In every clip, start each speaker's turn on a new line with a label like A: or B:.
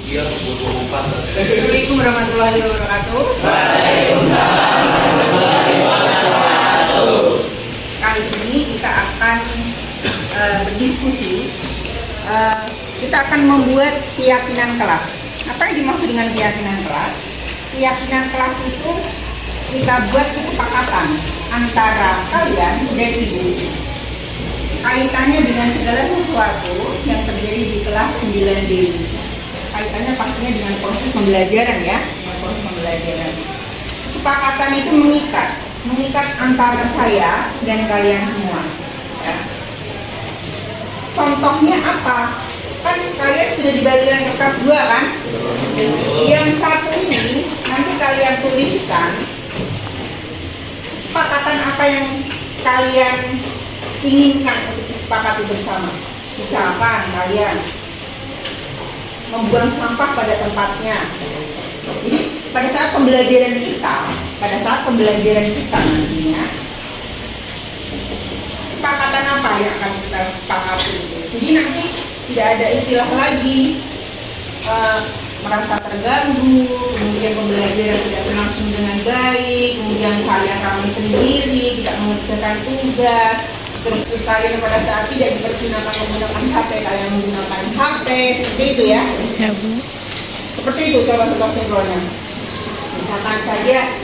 A: Assalamualaikum warahmatullahi wabarakatuh.
B: Waalaikumsalam warahmatullahi wabarakatuh.
A: Kali ini kita akan berdiskusi. Kita akan membuat keyakinan kelas. Apa yang dimaksud dengan keyakinan kelas? Keyakinan kelas itu kita buat kesepakatan antara kalian dan ibu. Kaitannya dengan segala sesuatu yang terjadi di kelas 9D. Kaitannya pastinya dengan proses pembelajaran ya, proses pembelajaran. Kesepakatan itu mengikat antara saya dan kalian semua. Ya. Contohnya apa? Kan kalian sudah dibagikan kertas 2 kan? Yang satu ini nanti kalian tuliskan kesepakatan apa yang kalian inginkan untuk disepakati bersama. Misalkan kalian membuang sampah pada tempatnya. Jadi pada saat pembelajaran kita nantinya, kesepakatan apa yang akan kita sepakati? Jadi nanti tidak ada istilah lagi merasa terganggu, kemudian pembelajaran tidak berlangsung dengan baik, kemudian kalian ramai sendiri, tidak mengerjakan tugas. Terus kalian pada saat tidak dipergunakan menggunakan HP, kalian menggunakan HP, seperti itu ya. Seperti itu contoh-contoh sinkronnya. Misalkan saja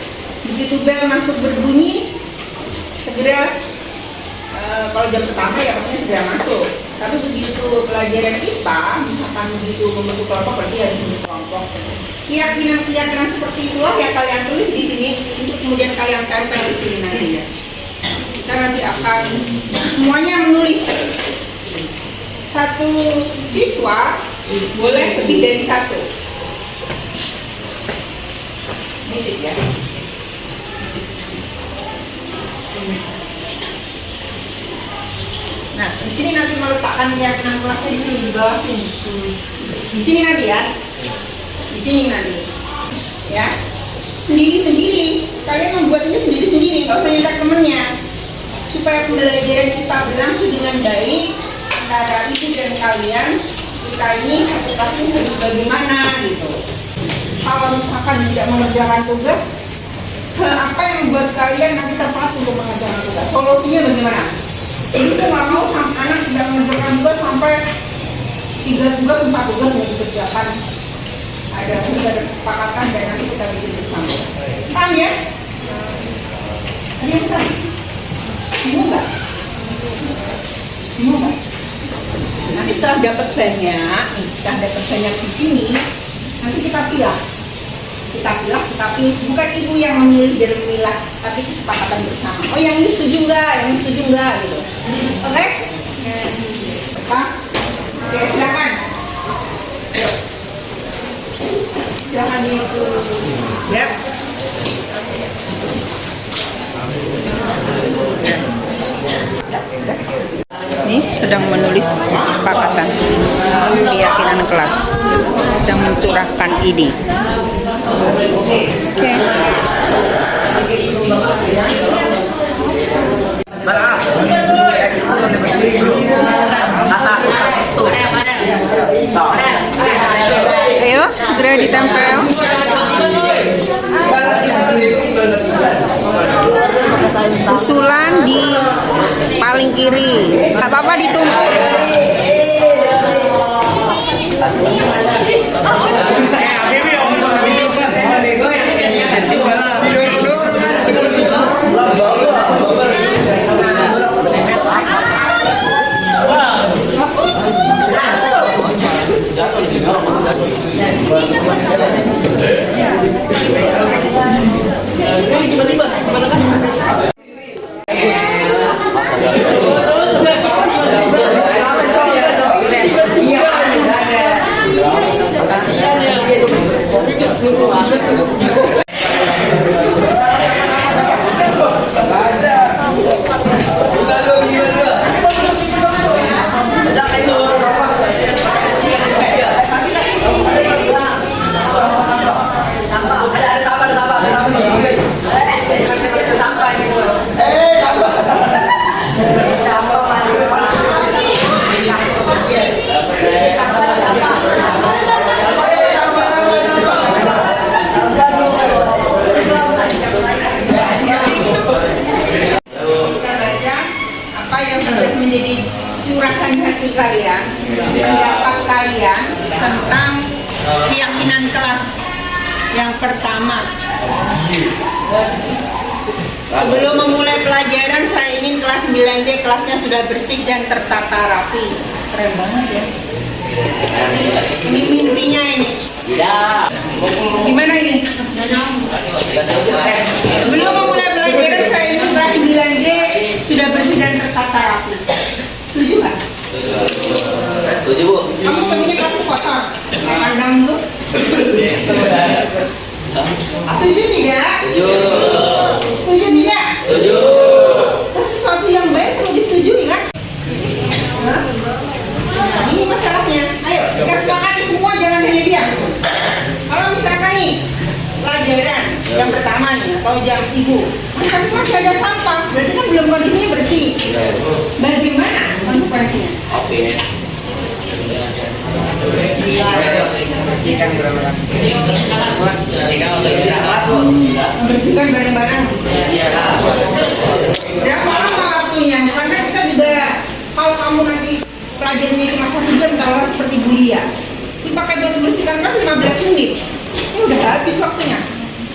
A: begitu bel masuk berbunyi, segera kalau jam pertama ya pokoknya segera masuk. Tapi begitu pelajaran IPA, misalkan begitu membentuk kelompok, berarti harus membentuk kelompok. Keyakinan seperti itulah yang kalian tulis di sini untuk kemudian kalian tempel di sini nanti ya. Kita nanti akan semuanya menulis. Satu siswa boleh lebih dari satu. Ini ya. Nah, di sini nanti meletakkan keyakinan kelasnya di sini di bawah sini. Di sini nanti ya. Di sini nanti. Ya. Sendiri-sendiri. Kalian membuat ini sendiri-sendiri, nggak usah minta temennya. Supaya pembelajaran kita berlangsung dengan baik antara ibu dan kalian, kita ini satu kelas ini harus bagaimana gitu. Kalau misalkan tidak mengerjakan tugas, apa yang membuat kalian nanti terpacu untuk mengerjakan tugas? Solusinya bagaimana? Kita nggak mau anak tidak mengerjakan tugas sampai 3 tugas, 4 tugas yang dikerjakan. Ada kesepakatan dan nanti kita bikin bersama. Paham ya? Ada yang tahu? Bingung nggak? Nanti setelah dapat banyak, di sini, nanti kita pilih. Bukan ibu yang memilih dan memilah, tapi kesepakatan bersama. Oh yang ini setuju nggak, gitu. Oke? Pak, oke silakan. Yuk. Silakan itu. Ya. Ini sedang menulis kesepakatan keyakinan kelas, sedang mencurahkan ide. Oke. Ayo, segera ditempel. Usulan di paling kiri, nggak apa-apa ditumpuk. pertama. Sebelum memulai pelajaran, saya ingin kelas 9D kelasnya sudah bersih dan tertata rapi. Keren banget ya. Ini mimpinya ini.
B: Tidak.
A: Gimana ini? Sebelum memulai pelajaran, saya ingin kelas 9D sudah bersih dan tertata rapi. Setuju nggak?
B: Setuju, Bu.
A: Kamu pengennya kamu kotor? Pandang dulu. Setuju tidak?
B: Setuju.
A: Setuju tidak?
B: Setuju.
A: Terus sesuatu yang baik perlu disetujui kan? Hah? Nah, ini masalahnya. Ayo, kita sepakati semua, jangan hanya diam. Kalau misalkan nih, pelajaran yang pertama nih, atau jam ibu, tapi masih ada sampah, berarti kan belum kondisinya bersih. Bagaimana konsekuensinya?
B: Oke. Bersihkan untuk istirahat kelas, Bu.
A: Membersihkan barang-barang.
B: Iya.
A: Berapa lama waktunya? Karena kita juga, kalau kamu nanti pelajarannya cuma 1 jam, kalau seperti kuliah, dipakai buat membersihkan kan 15 menit. Ini udah habis waktunya.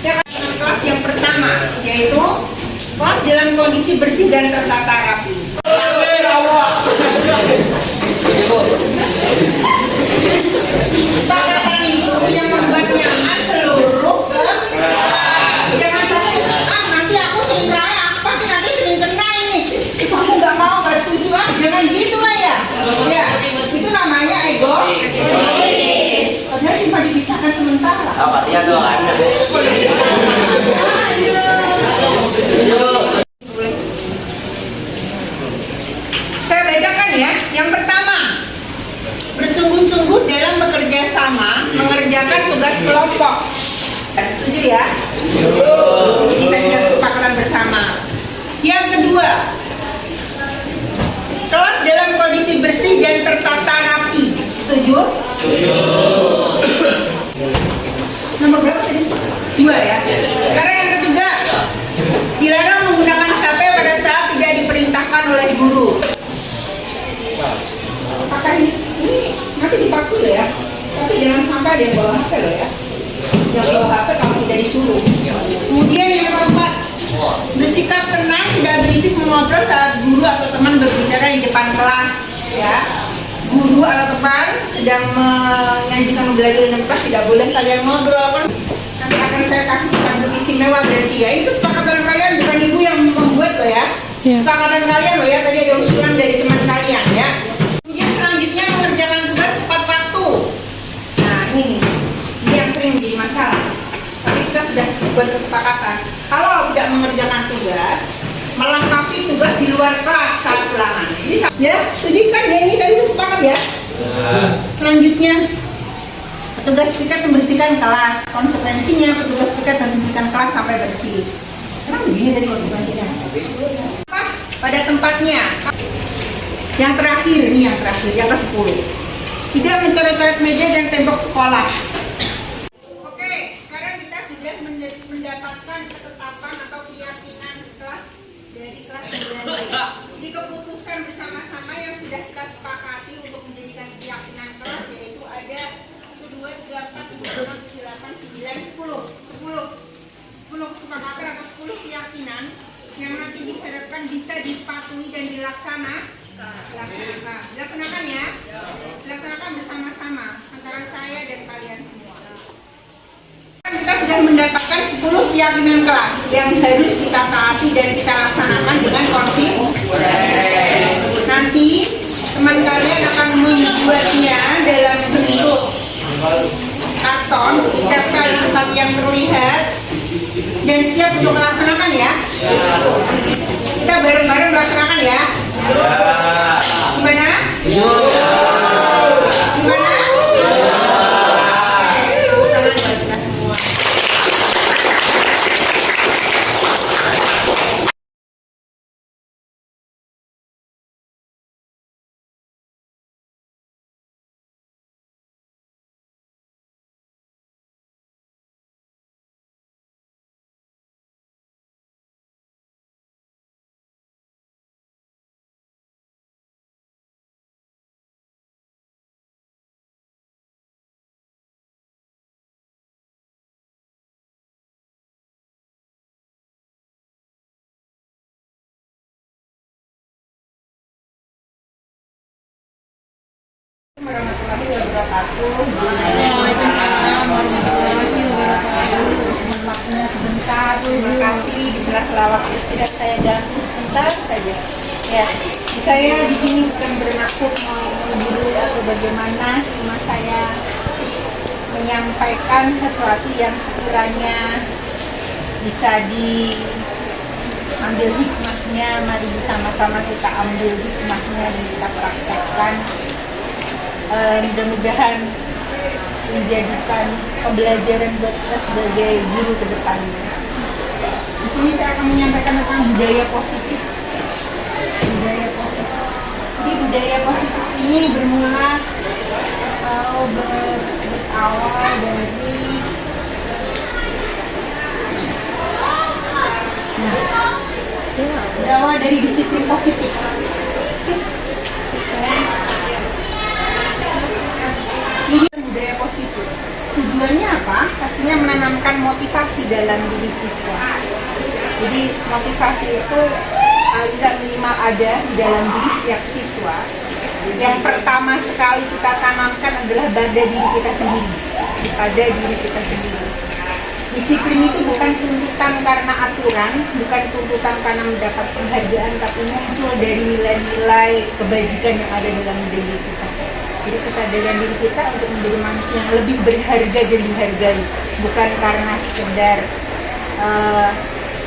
A: Ya, kelas yang pertama, yaitu kelas dalam kondisi bersih dan tertata rapi. Kesepakatan itu yang membuat nyaman seluruh kelas. Jangan sampai, nanti aku sering raya, aku pasti nanti sering kena ini. Terus aku nggak mau, nggak setuju, jangan gitu lah ya. Ya, itu namanya egois. Padahal cuma dipisahkan sementara.
B: Oh, pasti ya dong, ada.
A: Saya bacakan ya. Yang pertama, bersungguh-sungguh dalam bekerja sama mengerjakan tugas kelompok. Setuju ya? Kita dalam kesepakatan bersama. Yang kedua, kelas dalam kondisi bersih dan tertata rapi. Setuju? Nomor berapa tadi? 2 ya. Sekarang yang ketiga, dilarang menggunakan HP pada saat tidak diperintahkan oleh guru. Apakah ini nanti dipakai loh ya? Tapi jangan sampai ada yang bawa HP loh ya. Yang bawa HP kalau tidak disuruh. Kemudian yang keempat, bersikap tenang, tidak berisik mengobrol saat guru atau teman berbicara di depan kelas ya. Guru atau teman sedang menyajikan belajar di kelas, tidak boleh kalian ngobrol kan. Nanti akan saya kasih panduan istimewa berarti ya. Itu kesepakatan kalian, bukan ibu yang membuat loh ya. Kesepakatan kalian loh ya, tadi ada usulan dari teman kalian ya. Kemudian selanjutnya mengerjakan tugas tepat waktu. Nah ini yang sering menjadi masalah. Tapi kita sudah buat kesepakatan. Kalau tidak mengerjakan tugas, melengkapi tugas di luar kelas saat ulangan. Bisa ya? Setuju kan ya, ini tadi sepakat ya? Selanjutnya, petugas piket membersihkan kelas. Konsekuensinya petugas piket membersihkan kelas sampai bersih. Kenapa begini tadi konsekuensinya? Apa? Pada tempatnya. Yang terakhir, ini yang terakhir, yang ke-10. Tidak mencoret-coret meja dan tembok sekolah. Oke, sekarang kita sudah mendapatkan ketetapan atau keyakinan kelas dari kelas 9D. Di keputusan bersama-sama yang sudah kita sepakati untuk menjadikan keyakinan kelas, yaitu ada 1, 2, 3, 4, 5, 6, 7, 8, 9, 10 kesepakatan atau 10 keyakinan yang nanti diharapkan bisa dipatuhi dan dilaksanakan ya. Dilaksanakan bersama-sama antara saya dan kalian semua. Kita sudah mendapatkan 10 keyakinan kelas yang harus kita taati dan kita laksanakan dengan konsisten. Nanti teman kalian akan membuatnya dalam bentuk karton, setiap kali tempat yang terlihat dan siap untuk melaksanakan ya. Kita bareng-bareng melaksanakan ya. Gimana? Gimana? Warahmatullahi wabarakatuh.
C: Waalaikumsalam warahmatullahi wabarakatuh.
A: Mohon waktunya sebentar. Terima kasih. Di sela-sela waktu istirahat saya ganggu sebentar saja. Ya, saya di sini bukan bermaksud mau menggurui atau bagaimana, cuma saya menyampaikan sesuatu yang sekiranya bisa diambil hikmahnya. Mari bersama-sama kita ambil hikmahnya dan kita praktekkan. Mudah-mudahan menjadikan pembelajaran buat kita sebagai guru ke depannya. Di sini saya akan menyampaikan tentang budaya positif. Budaya positif. Jadi budaya positif ini bermula atau berawal dari berawal dari disiplin positif. Ini budaya positif. Tujuannya apa? Pastinya menanamkan motivasi dalam diri siswa. Jadi motivasi itu paling nggak minimal ada di dalam diri setiap siswa. Yang pertama sekali kita tanamkan adalah pada diri kita sendiri. Pada diri kita sendiri. Disiplin itu bukan tuntutan karena aturan, bukan tuntutan karena mendapat penghargaan, tapi muncul dari nilai-nilai kebajikan yang ada dalam diri kita. Jadi kesadaran diri kita untuk menjadi manusia yang lebih berharga dan dihargai, bukan karena sekedar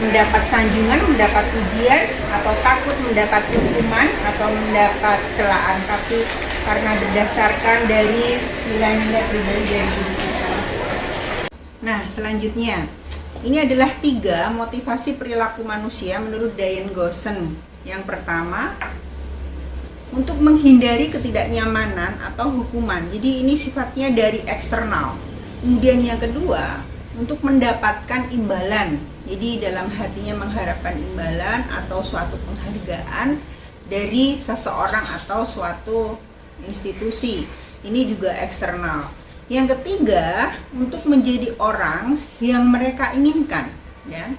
A: mendapat sanjungan, mendapat pujian, atau takut mendapat hukuman atau mendapat celaan, tapi karena berdasarkan dari nilai-nilai pribadi dari diri kita. Nah, selanjutnya, ini adalah 3 motivasi perilaku manusia menurut Diane Goshen. Yang pertama, untuk menghindari ketidaknyamanan atau hukuman. Jadi ini sifatnya dari eksternal. Kemudian yang kedua, untuk mendapatkan imbalan. Jadi dalam hatinya mengharapkan imbalan atau suatu penghargaan dari seseorang atau suatu institusi. Ini juga eksternal. Yang ketiga, untuk menjadi orang yang mereka inginkan, ya.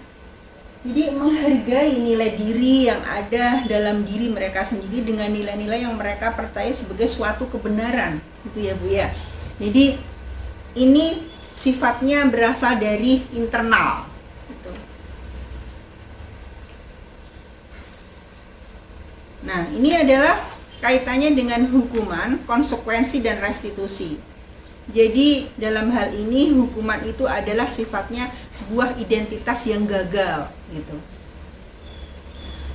A: Jadi menghargai nilai diri yang ada dalam diri mereka sendiri dengan nilai-nilai yang mereka percaya sebagai suatu kebenaran, gitu ya Bu ya. Jadi ini sifatnya berasal dari internal. Gitu. Nah, ini adalah kaitannya dengan hukuman, konsekuensi, dan restitusi. Jadi dalam hal ini hukuman itu adalah sifatnya sebuah identitas yang gagal gitu.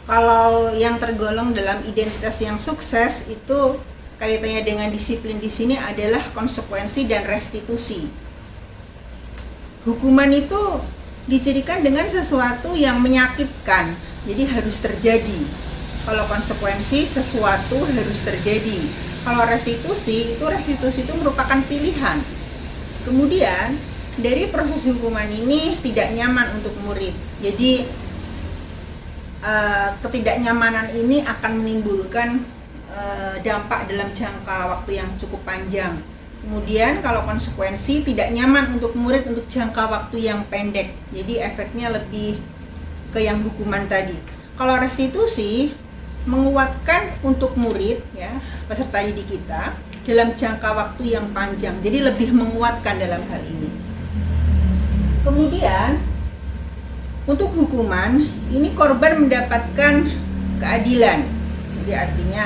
A: Kalau yang tergolong dalam identitas yang sukses itu kaitannya dengan disiplin di sini adalah konsekuensi dan restitusi. Hukuman itu dicirikan dengan sesuatu yang menyakitkan, jadi harus terjadi. Kalau konsekuensi sesuatu harus terjadi. Kalau restitusi itu merupakan pilihan. Kemudian dari proses hukuman ini tidak nyaman untuk murid. Jadi ketidaknyamanan ini akan menimbulkan dampak dalam jangka waktu yang cukup panjang. Kemudian kalau konsekuensi tidak nyaman untuk murid untuk jangka waktu yang pendek. Jadi efeknya lebih ke yang hukuman tadi. Kalau restitusi menguatkan untuk murid, ya, peserta didik kita dalam jangka waktu yang panjang, jadi lebih menguatkan dalam hal ini. Kemudian untuk hukuman ini korban mendapatkan keadilan, jadi artinya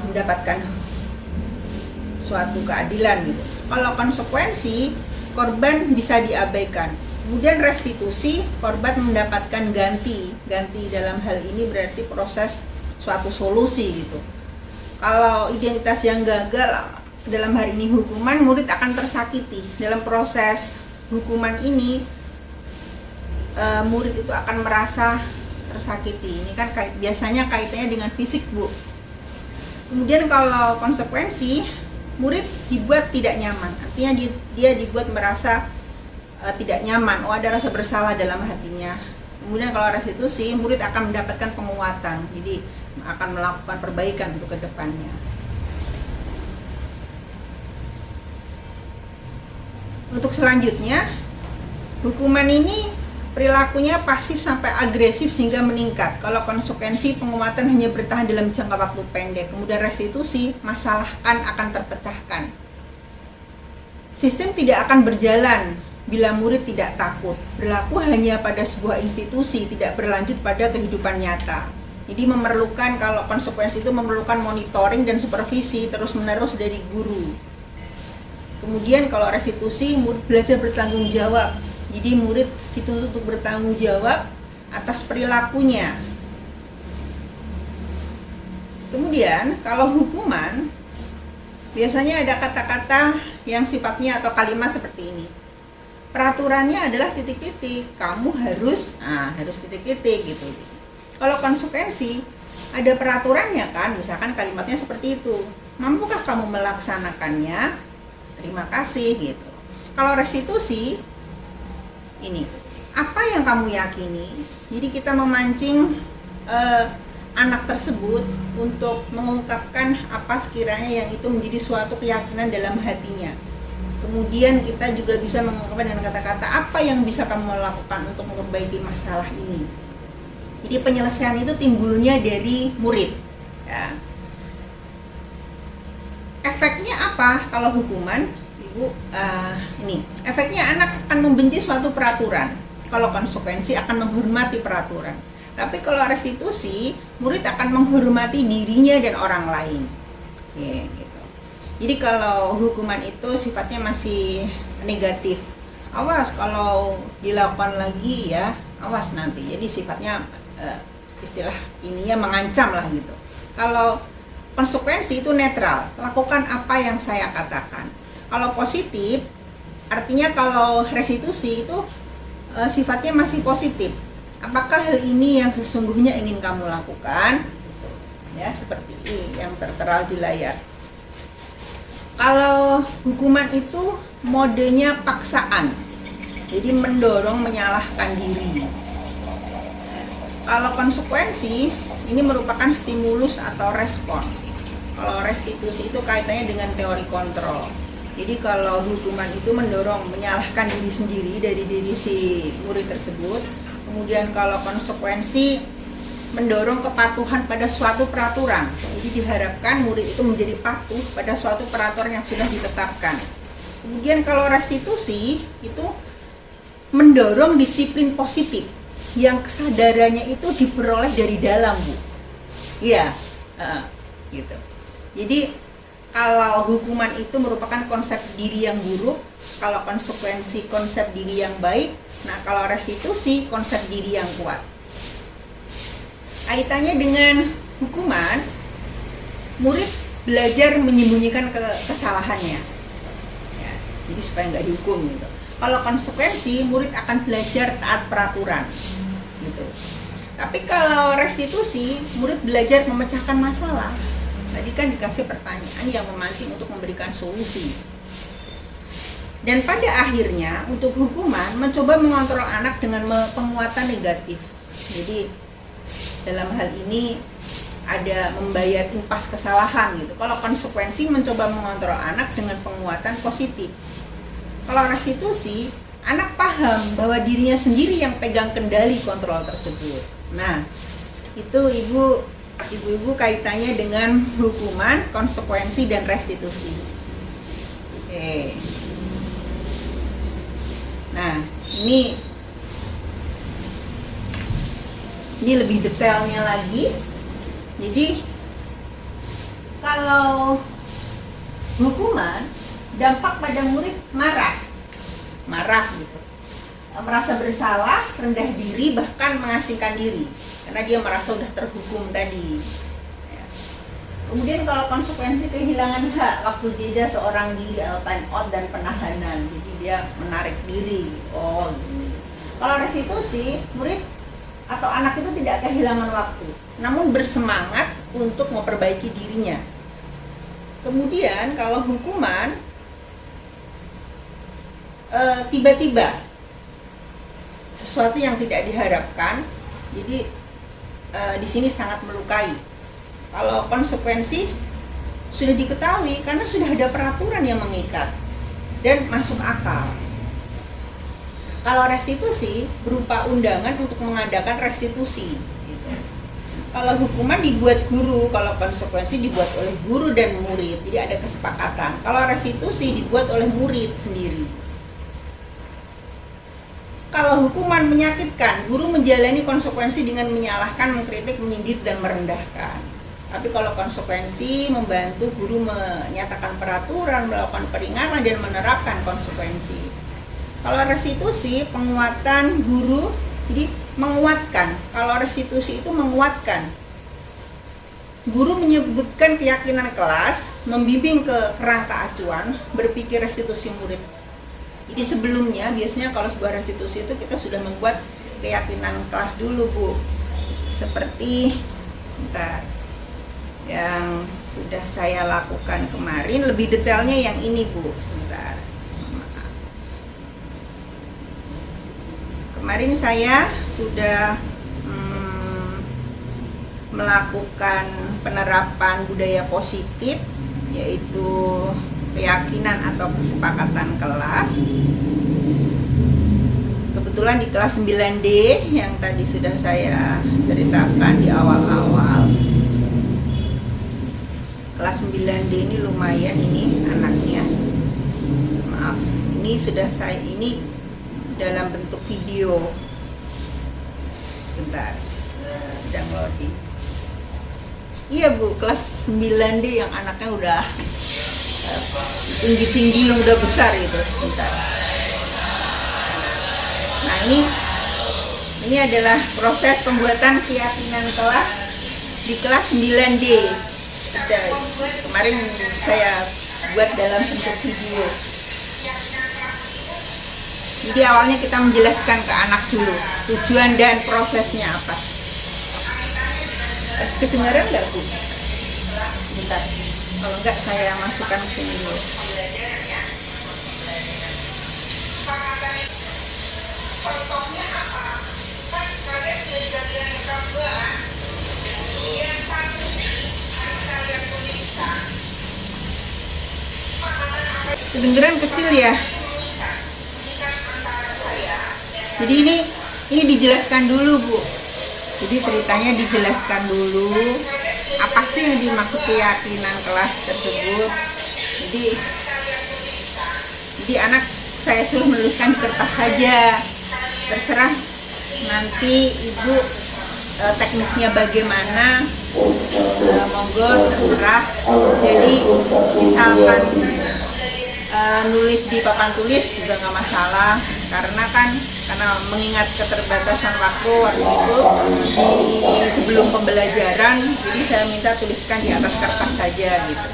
A: mendapatkan suatu keadilan gitu. Kalau konsekuensi korban bisa diabaikan. Kemudian restitusi, korban mendapatkan ganti dalam hal ini berarti proses suatu solusi gitu. Kalau identitas yang gagal dalam hal ini hukuman, murid akan tersakiti. Dalam proses hukuman ini murid itu akan merasa tersakiti. Ini kan biasanya kaitannya dengan fisik Bu. Kemudian kalau konsekuensi, murid dibuat tidak nyaman, artinya dia dibuat merasa tidak nyaman, ada rasa bersalah dalam hatinya. Kemudian kalau restitusi, murid akan mendapatkan penguatan, jadi akan melakukan perbaikan untuk kedepannya. Untuk selanjutnya, hukuman ini perilakunya pasif sampai agresif sehingga meningkat. Kalau konsekuensi, penguatan hanya bertahan dalam jangka waktu pendek. Kemudian restitusi, masalah akan terpecahkan. Sistem tidak akan berjalan bila murid tidak takut. Berlaku hanya pada sebuah institusi, tidak berlanjut pada kehidupan nyata. Jadi memerlukan, kalau konsekuensi itu memerlukan monitoring dan supervisi terus-menerus dari guru. Kemudian kalau restitusi, murid belajar bertanggung jawab. Jadi murid dituntut untuk bertanggung jawab atas perilakunya. Kemudian kalau hukuman, biasanya ada kata-kata yang sifatnya atau kalimat seperti ini. Peraturannya adalah titik-titik, kamu harus titik-titik gitu. Kalau konsekuensi, ada peraturannya kan, misalkan kalimatnya seperti itu. Mampukah kamu melaksanakannya? Terima kasih gitu. Kalau restitusi, ini apa yang kamu yakini. Jadi kita memancing anak tersebut untuk mengungkapkan apa sekiranya yang itu menjadi suatu keyakinan dalam hatinya. Kemudian kita juga bisa mengungkapkan dengan kata-kata apa yang bisa kamu lakukan untuk memperbaiki masalah ini. Jadi penyelesaian itu timbulnya dari murid ya. Efeknya apa kalau hukuman? Ibu, ini efeknya anak akan membenci suatu peraturan. Kalau konsekuensi akan menghormati peraturan. Tapi kalau restitusi, murid akan menghormati dirinya dan orang lain. Oke, gitu. Jadi kalau hukuman itu sifatnya masih negatif. Awas kalau dilakukan lagi ya, awas nanti. Jadi sifatnya istilah ininya mengancam lah gitu. Kalau konsekuensi itu netral, lakukan apa yang saya katakan. Kalau positif, artinya kalau restitusi itu sifatnya masih positif. Apakah hal ini yang sesungguhnya ingin kamu lakukan? Ya, seperti ini yang tertera di layar. Kalau hukuman itu modenya paksaan, jadi mendorong menyalahkan diri. Kalau konsekuensi, ini merupakan stimulus atau respon. Kalau restitusi itu kaitannya dengan teori kontrol. Jadi kalau hukuman itu mendorong menyalahkan diri sendiri dari diri si murid tersebut. Kemudian kalau konsekuensi mendorong kepatuhan pada suatu peraturan. Jadi diharapkan murid itu menjadi patuh pada suatu peraturan yang sudah ditetapkan. Kemudian kalau restitusi itu mendorong disiplin positif yang kesadarannya itu diperoleh dari dalam, Bu. Iya, gitu. Jadi kalau hukuman itu merupakan konsep diri yang buruk, kalau konsekuensi konsep diri yang baik, nah kalau restitusi konsep diri yang kuat. Kaitannya dengan hukuman, murid belajar menyembunyikan kesalahannya, ya, jadi supaya nggak dihukum gitu. Kalau konsekuensi, murid akan belajar taat peraturan, gitu. Tapi kalau restitusi, murid belajar memecahkan masalah. Tadi kan dikasih pertanyaan yang memancing untuk memberikan solusi. Dan pada akhirnya, untuk hukuman, mencoba mengontrol anak dengan penguatan negatif. Jadi, dalam hal ini ada membayar impas kesalahan gitu. Kalau konsekuensi, mencoba mengontrol anak dengan penguatan positif. Kalau restitusi, anak paham bahwa dirinya sendiri yang pegang kendali kontrol tersebut. Nah, itu ibu-ibu kaitannya dengan hukuman, konsekuensi, dan restitusi. Oke. Nah, ini lebih detailnya lagi. Jadi, kalau hukuman, dampak pada murid marah gitu, merasa bersalah, rendah diri, bahkan mengasingkan diri karena dia merasa sudah terhukum tadi ya. Kemudian kalau konsekuensi, kehilangan hak, waktu jeda seorang diri atau time out dan penahanan, jadi dia menarik diri. Oh gini. Kalau restitusi, murid atau anak itu tidak kehilangan waktu, namun bersemangat untuk memperbaiki dirinya. Kemudian kalau hukuman, tiba-tiba sesuatu yang tidak diharapkan, jadi di sini sangat melukai. Kalau konsekuensi sudah diketahui karena sudah ada peraturan yang mengikat dan masuk akal. Kalau restitusi berupa undangan untuk mengadakan restitusi. Gitu. Kalau hukuman dibuat guru, kalau konsekuensi dibuat oleh guru dan murid. Jadi ada kesepakatan. Kalau restitusi dibuat oleh murid sendiri. Kalau hukuman menyakitkan, guru menjalani konsekuensi dengan menyalahkan, mengkritik, menyindir, dan merendahkan. Tapi kalau konsekuensi membantu guru menyatakan peraturan, melakukan peringatan, dan menerapkan konsekuensi. Kalau restitusi, penguatan guru, jadi menguatkan. Kalau restitusi itu menguatkan. Guru menyebutkan keyakinan kelas, membimbing ke kerangka acuan, berpikir restitusi murid. Jadi sebelumnya, biasanya kalau sebuah restitusi itu kita sudah membuat keyakinan kelas dulu, Bu. Seperti, bentar, yang sudah saya lakukan kemarin, lebih detailnya yang ini, Bu. Sebentar. Kemarin saya sudah melakukan penerapan budaya positif, yaitu keyakinan atau kesepakatan kelas. Kebetulan di kelas 9D yang tadi sudah saya ceritakan di awal-awal. Kelas 9D ini lumayan ini anaknya. Maaf, ini sudah saya dalam bentuk video. Bentar, sedang loading. Iya, Bu, kelas 9D yang anaknya udah tinggi-tinggi, yang udah besar itu. Bentar. Nah, ini adalah proses pembuatan keyakinan kelas di kelas 9D. Kemarin saya buat dalam bentuk video. Jadi awalnya kita menjelaskan ke anak dulu tujuan dan prosesnya apa. Kedengaran nggak, Bu? Bentar. Kalau enggak saya masukkan ke sini dulu. Contohnya apa? Kan kalian sudah jadian rekam bulan. Yang satu ini kalian tuliskan. Kedengeran kecil ya. Jadi ini dijelaskan dulu, Bu. Jadi ceritanya dijelaskan dulu apa sih yang dimaksud keyakinan kelas tersebut. Jadi anak saya suruh menuliskan di kertas saja. Terserah nanti Ibu teknisnya bagaimana, monggo terserah. Jadi misalkan nulis di papan tulis juga nggak masalah, karena mengingat keterbatasan waktu itu di sebelum pembelajaran, jadi saya minta tuliskan di atas kertas saja gitu.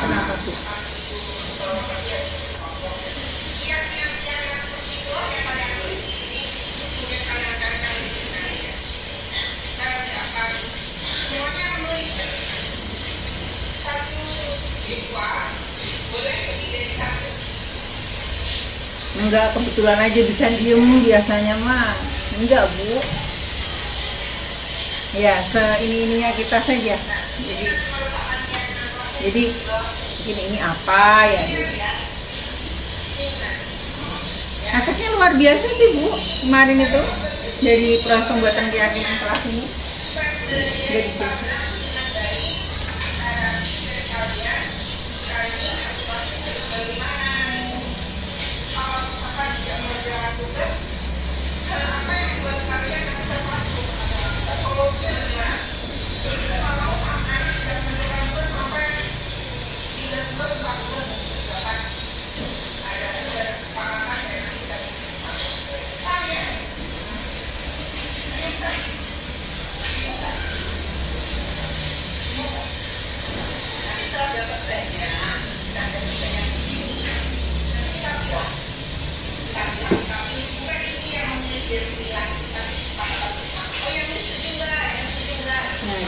A: Kenapa tuh? Enggak, kebetulan aja bisa diem, biasanya mah enggak, Bu. Ya, ininya kita saja. Jadi ini apa ya? Efeknya luar biasa sih, Bu. Kemarin itu dari proses pembuatan keyakinan kelas ini. Jadi biasa.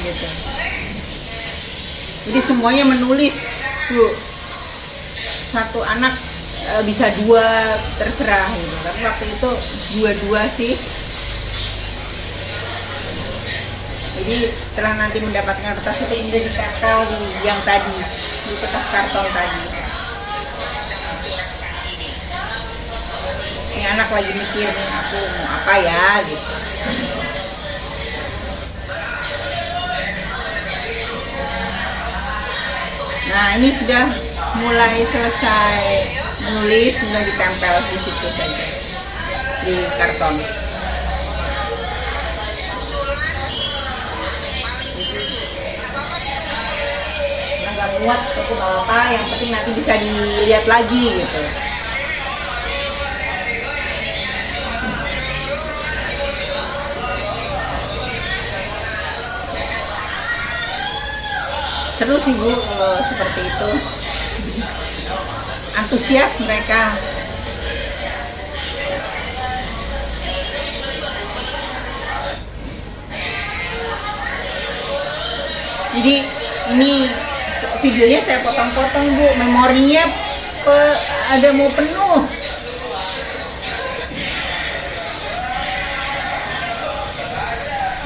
A: gitu. Jadi semuanya menulis, Bu. Satu anak bisa 2 terserah gitu. Tapi waktu itu 2-2 sih. Jadi setelah nanti mendapatkan kertas itu kemudian ditempel di yang tadi, di kertas karton tadi. Ini anak lagi mikir aku mau apa ya gitu. Nah ini sudah mulai selesai menulis, kemudian ditempel di situ saja di karton. Nggak muat aku mau apa, yang penting nanti bisa dilihat lagi gitu. Seru sih Bu kalau seperti itu, antusias mereka. Jadi ini videonya saya potong-potong Bu, memorinya ada mau penuh.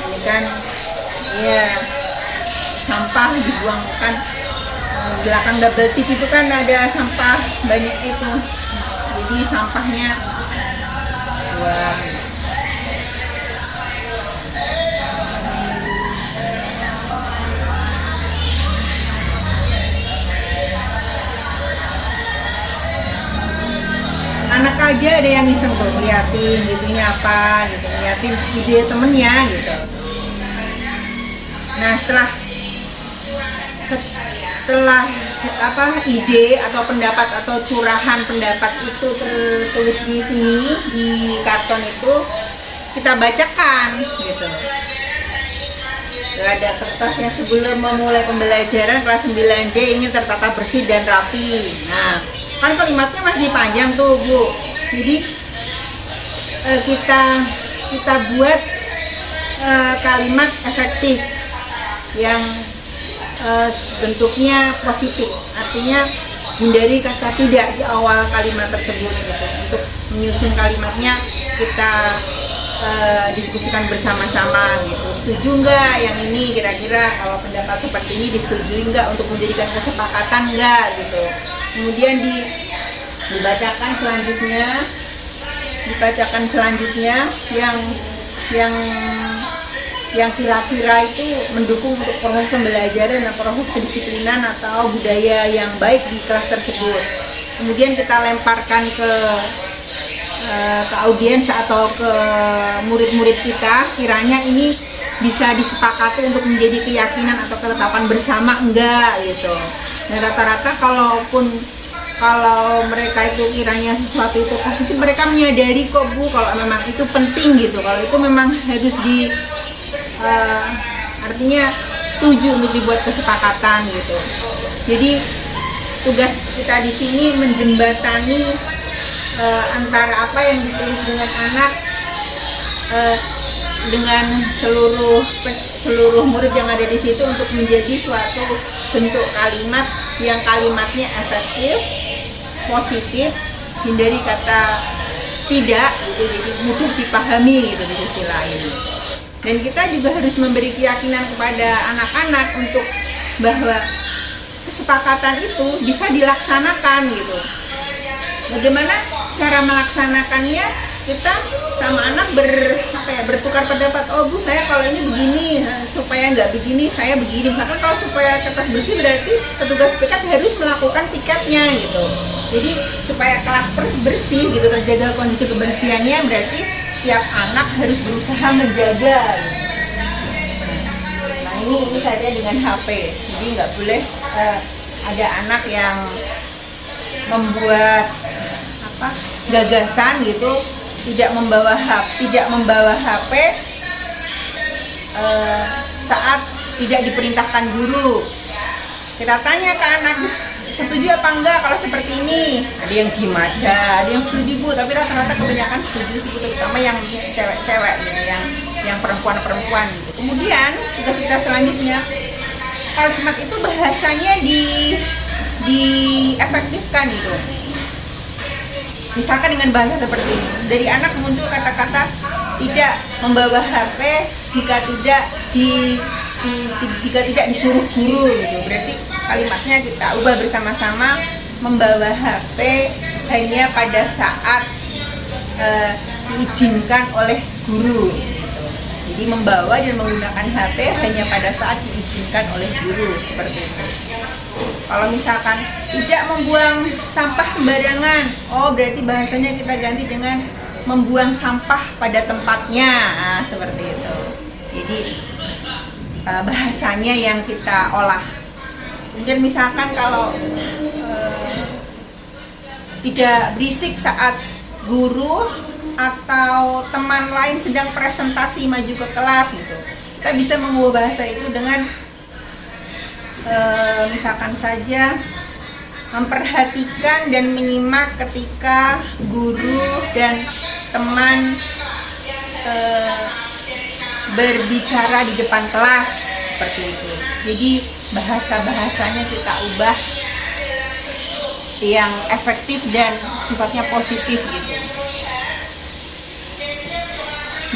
A: Ini kan ya sampah dibuangkan, belakang double tip itu kan ada sampah banyak itu, jadi sampahnya buang. Anak aja ada yang iseng tuh ngeliatin gitunya apa gitu, ngeliatin ide temennya gitu. Nah setelah ide atau pendapat atau curahan pendapat itu tertulis di sini di karton itu, kita bacakan gitu. Ada kertas yang sebelum memulai pembelajaran kelas 9D ingin tertata bersih dan rapi. Nah kan kalimatnya masih panjang tuh Bu, jadi kita buat kalimat efektif yang bentuknya positif, artinya hindari kata tidak di awal kalimat tersebut gitu. Untuk menyusun kalimatnya kita diskusikan bersama-sama gitu. Setuju nggak yang ini, kira-kira kalau pendapat seperti ini disetujui nggak untuk menjadikan kesepakatan nggak gitu. Kemudian dibacakan selanjutnya yang kira-kira itu mendukung untuk proses pembelajaran dan proses kedisiplinan atau budaya yang baik di kelas tersebut. Kemudian kita lemparkan ke audiens atau ke murid-murid kita, kiranya ini bisa disepakati untuk menjadi keyakinan atau ketetapan bersama enggak gitu. Nah rata-rata kalau mereka itu kiranya sesuatu itu positif, mereka menyadari kok Bu kalau memang itu penting gitu, kalau itu memang harus artinya setuju untuk dibuat kesepakatan gitu. Jadi tugas kita di sini menjembatani antara apa yang ditulis dengan anak dengan seluruh murid yang ada di situ untuk menjadi suatu bentuk kalimat yang kalimatnya efektif, positif, hindari kata tidak gitu, jadi mudah dipahami gitu di sisi lain. Dan kita juga harus memberi keyakinan kepada anak-anak untuk bahwa kesepakatan itu bisa dilaksanakan gitu. Bagaimana cara melaksanakannya? Kita sama anak bertukar pendapat. Oh Bu, saya kalau ini begini, supaya nggak begini saya begini. Bahkan kalau supaya kertas bersih berarti petugas piket harus melakukan piketnya gitu. Jadi supaya kelas bersih gitu, terjaga kondisi kebersihannya, berarti setiap anak harus berusaha menjaga. Nah ini kaitannya dengan HP. Jadi nggak boleh ada anak yang membuat gagasan gitu, tidak membawa HP saat tidak diperintahkan guru. Kita tanya ke anak, setuju apa enggak kalau seperti ini? Ada yang diem aja, ada yang setuju Bu, tapi rata-rata kebanyakan setuju sih Bu, terutama yang cewek-cewek gitu, yang perempuan-perempuan gitu. Kemudian kita tugas kita selanjutnya, kalimat itu bahasanya diefektifkan gitu. Misalkan dengan bahasa seperti ini, dari anak muncul kata-kata tidak membawa HP jika tidak disuruh guru gitu. Berarti kalimatnya kita ubah bersama-sama, membawa HP hanya pada saat diizinkan oleh guru gitu. Jadi membawa dan menggunakan HP hanya pada saat diizinkan oleh guru, seperti itu. Kalau misalkan tidak membuang sampah sembarangan, oh berarti bahasanya kita ganti dengan membuang sampah pada tempatnya, nah, seperti itu. Jadi bahasanya yang kita olah. Kemudian misalkan kalau tidak berisik saat guru atau teman lain sedang presentasi maju ke kelas gitu, kita bisa mengubah bahasa itu dengan misalkan saja memperhatikan dan menyimak ketika guru dan teman berbicara di depan kelas, seperti itu. Jadi bahasa-bahasanya kita ubah yang efektif dan sifatnya positif gitu.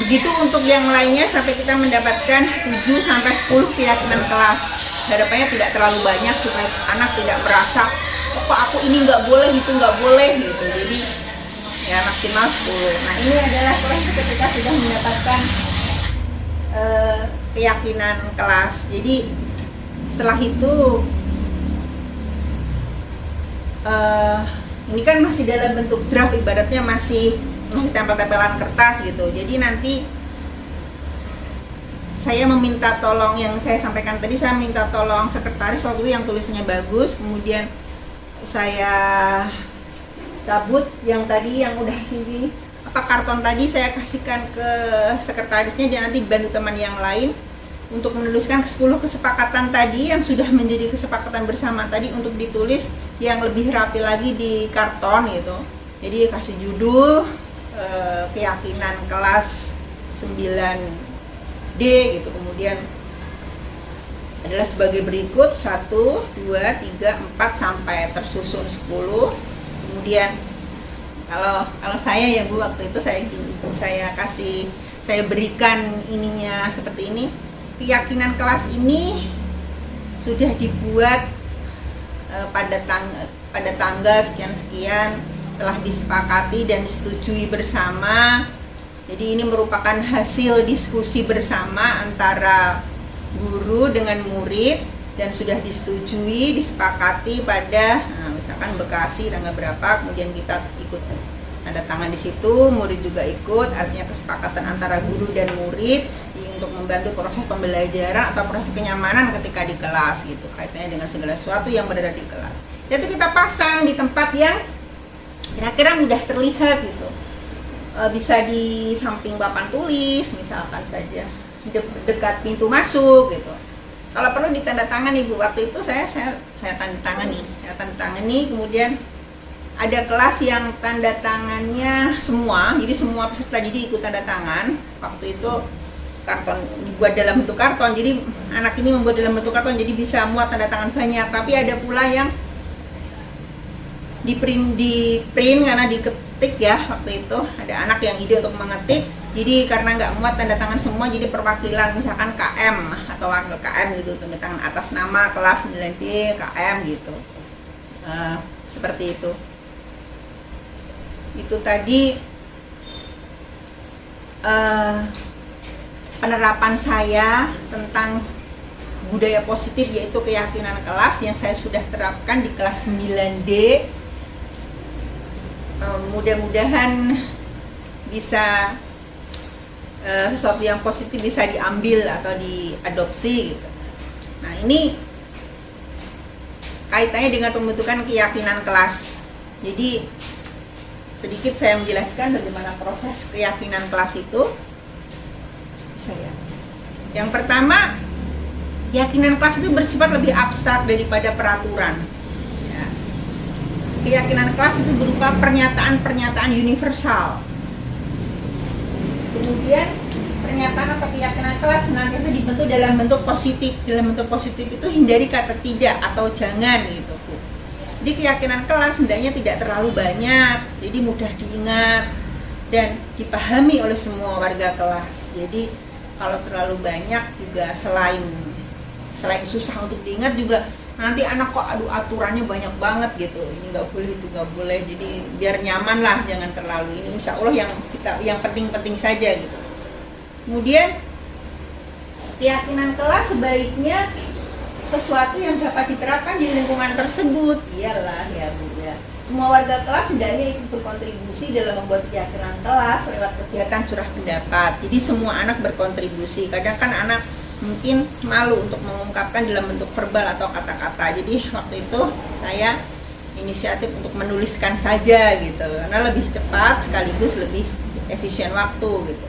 A: Begitu untuk yang lainnya sampai kita mendapatkan 7 sampai 10 keyakinan kelas. Harapannya tidak terlalu banyak supaya anak tidak merasa kok aku ini nggak boleh, itu nggak boleh gitu. Jadi ya maksimal 10. Nah ini adalah proses ketika sudah mendapatkan keyakinan kelas. Jadi setelah itu ini kan masih dalam bentuk draft, ibaratnya masih tempel-tempelan kertas gitu. Jadi nanti saya meminta tolong, yang saya sampaikan tadi, saya minta tolong sekretaris waktu itu yang tulisnya bagus, kemudian saya cabut yang tadi yang udah ini karton tadi, saya kasihkan ke sekretarisnya dan nanti dibantu teman yang lain untuk menuliskan 10 kesepakatan tadi yang sudah menjadi kesepakatan bersama tadi untuk ditulis yang lebih rapi lagi di karton gitu. Jadi kasih judul keyakinan kelas 9D gitu, kemudian adalah sebagai berikut 1, 2, 3, 4 sampai tersusun 10. Kemudian kalau saya ya Bu, waktu itu saya berikan ininya seperti ini. Keyakinan kelas ini sudah dibuat pada tanggal sekian-sekian, telah disepakati dan disetujui bersama. Jadi ini merupakan hasil diskusi bersama antara guru dengan murid dan sudah disetujui, disepakati pada misalkan Bekasi tanggal berapa, kemudian kita ikut tanda tangan di situ, murid juga ikut, artinya kesepakatan antara guru dan murid untuk membantu proses pembelajaran atau proses kenyamanan ketika di kelas gitu, kaitannya dengan segala sesuatu yang berada di kelas. Itu kita pasang di tempat yang kira-kira mudah terlihat gitu, bisa di samping papan tulis misalkan saja, dekat pintu masuk gitu. Kalau perlu ditandatangani Bu, waktu itu saya tandatangani, kemudian ada kelas yang tanda tangannya semua, jadi semua peserta didik ikut tanda tangan. Waktu itu karton dibuat dalam bentuk karton, jadi anak ini membuat dalam bentuk karton jadi bisa muat tanda tangan banyak. Tapi ada pula yang di print karena diketik ya, waktu itu ada anak yang ide untuk mengetik, jadi karena nggak muat tanda tangan semua, jadi perwakilan misalkan KM atau wakil KM gitu, tanda tangan atas nama kelas 9D KM gitu, seperti itu. Itu tadi penerapan saya tentang budaya positif, yaitu keyakinan kelas yang saya sudah terapkan di kelas 9D. Mudah-mudahan bisa sesuatu yang positif bisa diambil atau diadopsi gitu. Nah ini kaitannya dengan pembentukan keyakinan kelas. Jadi sedikit saya menjelaskan bagaimana proses keyakinan kelas itu. Yang pertama, keyakinan kelas itu bersifat lebih abstrak daripada peraturan. Ya. Keyakinan kelas itu berupa pernyataan-pernyataan universal. Kemudian pernyataan atau keyakinan kelas senantiasa dibentuk dalam bentuk positif. Dalam bentuk positif itu hindari kata tidak atau jangan gitu Bu. Jadi keyakinan kelas hendaknya tidak terlalu banyak, jadi mudah diingat dan dipahami oleh semua warga kelas. Jadi kalau terlalu banyak juga selain susah untuk diingat juga nanti anak kok aturannya banyak banget gitu, ini nggak boleh itu nggak boleh, jadi biar nyaman lah, jangan terlalu ini. Insya Allah yang penting-penting saja gitu. Kemudian keyakinan kelas sebaiknya sesuatu yang dapat diterapkan di lingkungan tersebut. Iyalah ya Bu ya. Semua warga kelas hendaknya ikut berkontribusi dalam membuat keyakinan kelas lewat kegiatan curah pendapat. Jadi semua anak berkontribusi. Kadang kan anak mungkin malu untuk mengungkapkan dalam bentuk verbal atau kata-kata. Jadi waktu itu saya inisiatif untuk menuliskan saja gitu, karena lebih cepat sekaligus lebih efisien waktu gitu.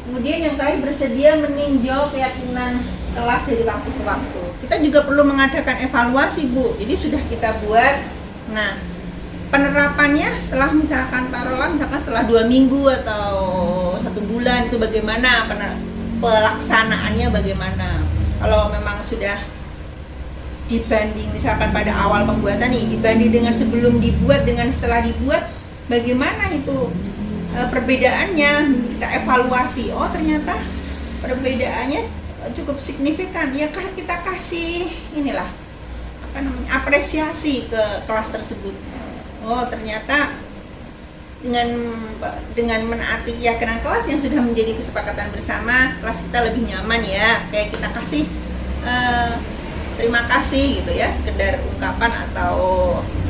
A: Kemudian yang terakhir, bersedia meninjau keyakinan kelas dari waktu ke waktu. Kita juga perlu mengadakan evaluasi Bu. Jadi sudah kita buat, nah penerapannya setelah misalkan taruhlah misalkan setelah 2 minggu atau 1 bulan itu bagaimana pelaksanaannya bagaimana. Kalau memang sudah dibanding misalkan pada awal pembuatan nih, dibanding dengan sebelum dibuat dengan setelah dibuat, bagaimana itu perbedaannya, kita evaluasi. Oh ternyata perbedaannya cukup signifikan, ya kita kasih inilah apresiasi ke kelas tersebut. Oh ternyata dengan menaati keyakinan kelas yang sudah menjadi kesepakatan bersama, kelas kita lebih nyaman ya. Kayak kita kasih terima kasih gitu ya, sekedar ungkapan atau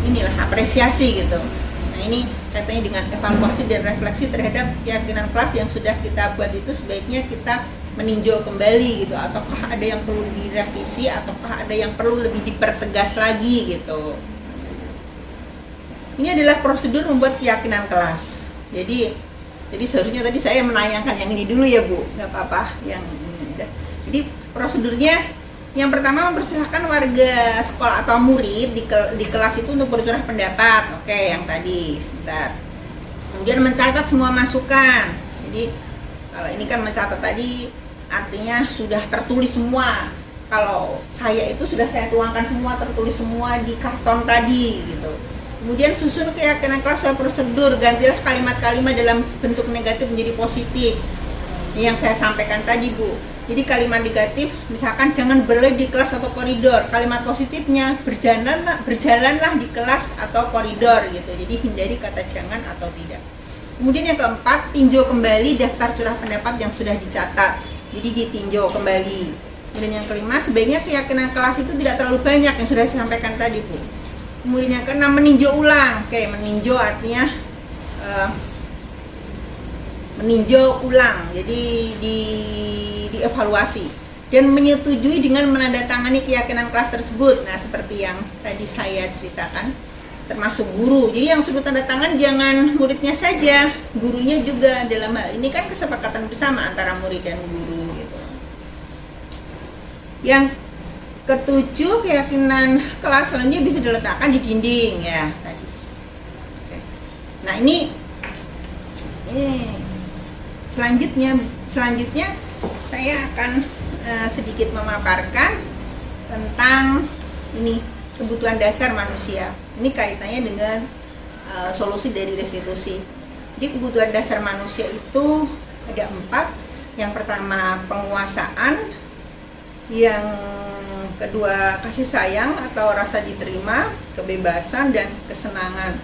A: inilah apresiasi gitu. Nah ini katanya dengan evaluasi dan refleksi terhadap keyakinan kelas yang sudah kita buat itu, sebaiknya kita meninjau kembali gitu, ataukah ada yang perlu direvisi, ataukah ada yang perlu lebih dipertegas lagi gitu. Ini adalah prosedur membuat keyakinan kelas. Jadi seharusnya tadi saya menayangkan yang ini dulu ya Bu, nggak apa-apa yang ini udah. Jadi prosedurnya yang pertama, mempersilahkan warga sekolah atau murid di kelas itu untuk bercurah pendapat. Oke, yang tadi sebentar. Kemudian mencatat semua masukan. Jadi kalau ini kan mencatat tadi artinya sudah tertulis semua. Kalau saya itu sudah saya tuangkan semua, tertulis semua di karton tadi gitu. Kemudian susun keyakinan kelas sesuai prosedur, gantilah kalimat-kalimat dalam bentuk negatif menjadi positif. Ini yang saya sampaikan tadi Bu. Jadi kalimat negatif misalkan jangan berlari di kelas atau koridor. Kalimat positifnya berjalanlah di kelas atau koridor gitu. Jadi hindari kata jangan atau tidak. Kemudian yang keempat, tinjau kembali daftar curah pendapat yang sudah dicatat. Jadi ditinjau kembali. Kemudian yang kelima, sebaiknya keyakinan kelas itu tidak terlalu banyak yang sudah saya sampaikan tadi Bu. Kemudian yang keenam, meninjau ulang. Oke, meninjau artinya meninjau ulang, jadi dievaluasi dan menyetujui dengan menandatangani keyakinan kelas tersebut. Nah seperti yang tadi saya ceritakan, termasuk guru. Jadi yang suruh tanda tangan jangan muridnya saja, gurunya juga. Dalam hal ini kan kesepakatan bersama antara murid dan guru gitu. Yang ketujuh, keyakinan kelas selanjutnya bisa diletakkan di dinding ya tadi. Oke. Nah ini selanjutnya saya akan sedikit memaparkan tentang ini kebutuhan dasar manusia. Ini kaitannya dengan solusi dari restitusi. Jadi kebutuhan dasar manusia itu ada 4. Yang pertama penguasaan, yang kedua kasih sayang atau rasa diterima, kebebasan dan kesenangan.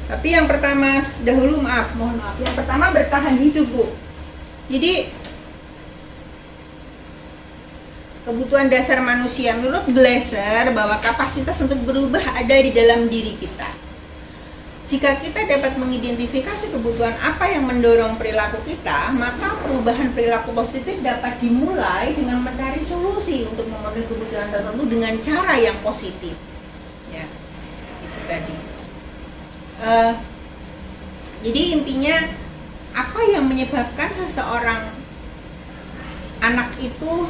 A: Tapi yang pertama dahulu mohon maaf. Yang pertama bertahan hidup Bu. Jadi kebutuhan dasar manusia menurut Glasser bahwa kapasitas untuk berubah ada di dalam diri kita. Jika kita dapat mengidentifikasi kebutuhan apa yang mendorong perilaku kita, maka perubahan perilaku positif dapat dimulai dengan mencari solusi untuk memenuhi kebutuhan tertentu dengan cara yang positif. Ya, itu tadi. Jadi intinya apa yang menyebabkan seseorang anak itu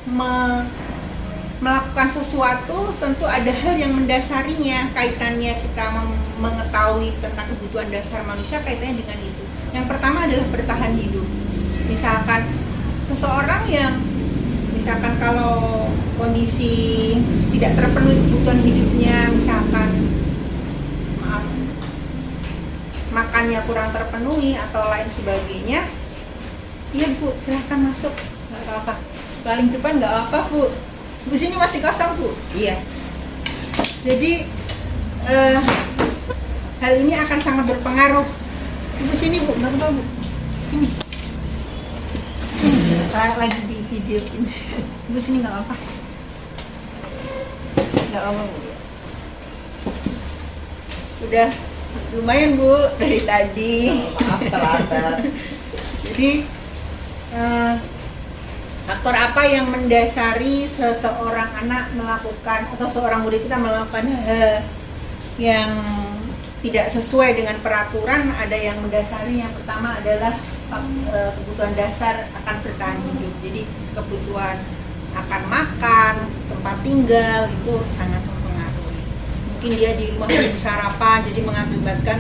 A: melakukan sesuatu, tentu ada hal yang mendasarinya. Kaitannya kita mengetahui tentang kebutuhan dasar manusia, kaitannya dengan itu. Yang pertama adalah bertahan hidup. Misalkan seseorang yang misalkan kalau kondisi tidak terpenuhi kebutuhan hidupnya, misalkan maaf, makannya kurang terpenuhi atau lain sebagainya, iya Bu, silahkan masuk, nggak apa-apa. Paling depan nggak apa, Bu. Bu sini masih kosong, Bu. Iya. Jadi hal ini akan sangat berpengaruh. Ibu sini, Bu, nggak apa-apa, Bu. Sini. Sini, saya lagi di video ini. Ibu sini nggak apa-apa. Nggak apa-apa, Bu. Udah lumayan, Bu, dari tadi.
B: Maaf terlambat.
A: Jadi faktor apa yang mendasari seseorang anak melakukan atau seorang murid kita melakukan hal yang tidak sesuai dengan peraturan? Ada yang mendasari. Yang pertama adalah kebutuhan dasar akan bertahan hidup. Jadi kebutuhan akan makan, tempat tinggal itu sangat mempengaruhi. Mungkin dia di rumah belum sarapan, jadi mengakibatkan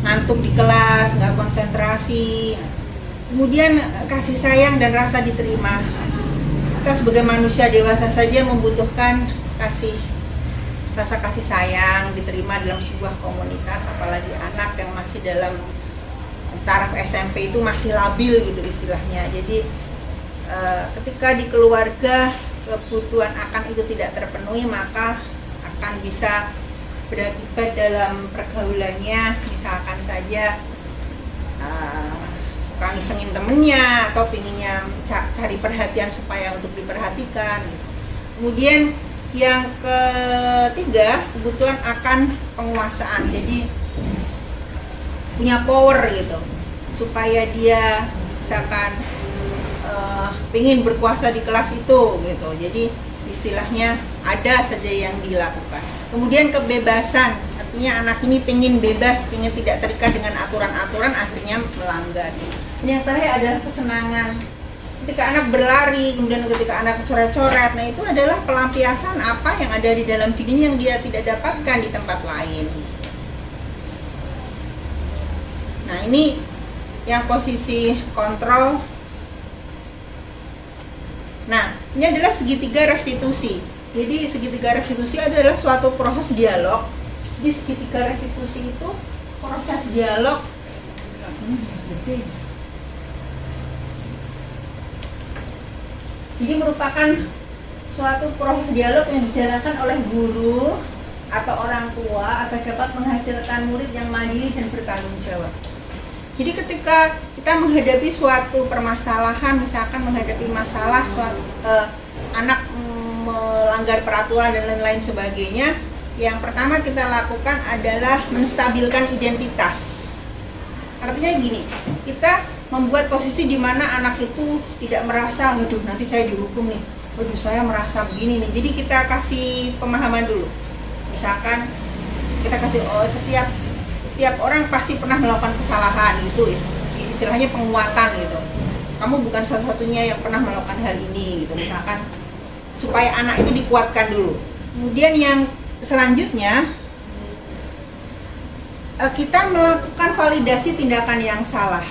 A: ngantuk di kelas, nggak konsentrasi. Kemudian kasih sayang dan rasa diterima. Kita sebagai manusia dewasa saja membutuhkan rasa kasih sayang, diterima dalam sebuah komunitas, apalagi anak yang masih dalam taraf SMP itu masih labil gitu istilahnya. Jadi ketika di keluarga kebutuhan akan itu tidak terpenuhi, maka akan bisa berakibat dalam pergaulannya. Misalkan saja suka ngisengin temennya atau pinginnya cari perhatian supaya untuk diperhatikan. Kemudian yang ketiga, kebutuhan akan penguasaan. Jadi punya power gitu, supaya dia misalkan pingin berkuasa di kelas itu gitu. Jadi istilahnya ada saja yang dilakukan. Kemudian kebebasan, artinya anak ini pingin bebas, pingin tidak terikat dengan aturan-aturan, akhirnya melanggar. Yang terakhir adalah kesenangan. Ketika anak berlari, kemudian ketika anak coret-coret, nah itu adalah pelampiasan apa yang ada di dalam dirinya yang dia tidak dapatkan di tempat lain. Nah ini yang posisi kontrol. Nah ini adalah segitiga restitusi. Jadi segitiga restitusi adalah suatu proses dialog. Di segitiga restitusi itu proses dialog. Jadi merupakan suatu proses dialog yang dijalankan oleh guru atau orang tua agar dapat menghasilkan murid yang mandiri dan bertanggung jawab. Jadi ketika kita menghadapi suatu permasalahan, misalkan menghadapi masalah anak melanggar peraturan dan lain-lain sebagainya, yang pertama kita lakukan adalah menstabilkan identitas. Artinya gini, kita membuat posisi di mana anak itu tidak merasa, waduh nanti saya dihukum nih, waduh saya merasa begini nih. Jadi kita kasih pemahaman dulu. Misalkan kita kasih, oh setiap orang pasti pernah melakukan kesalahan, itu istilahnya penguatan gitu. Kamu bukan satu-satunya yang pernah melakukan hal ini gitu. Misalkan supaya anak itu dikuatkan dulu. Kemudian yang selanjutnya kita melakukan validasi tindakan yang salah.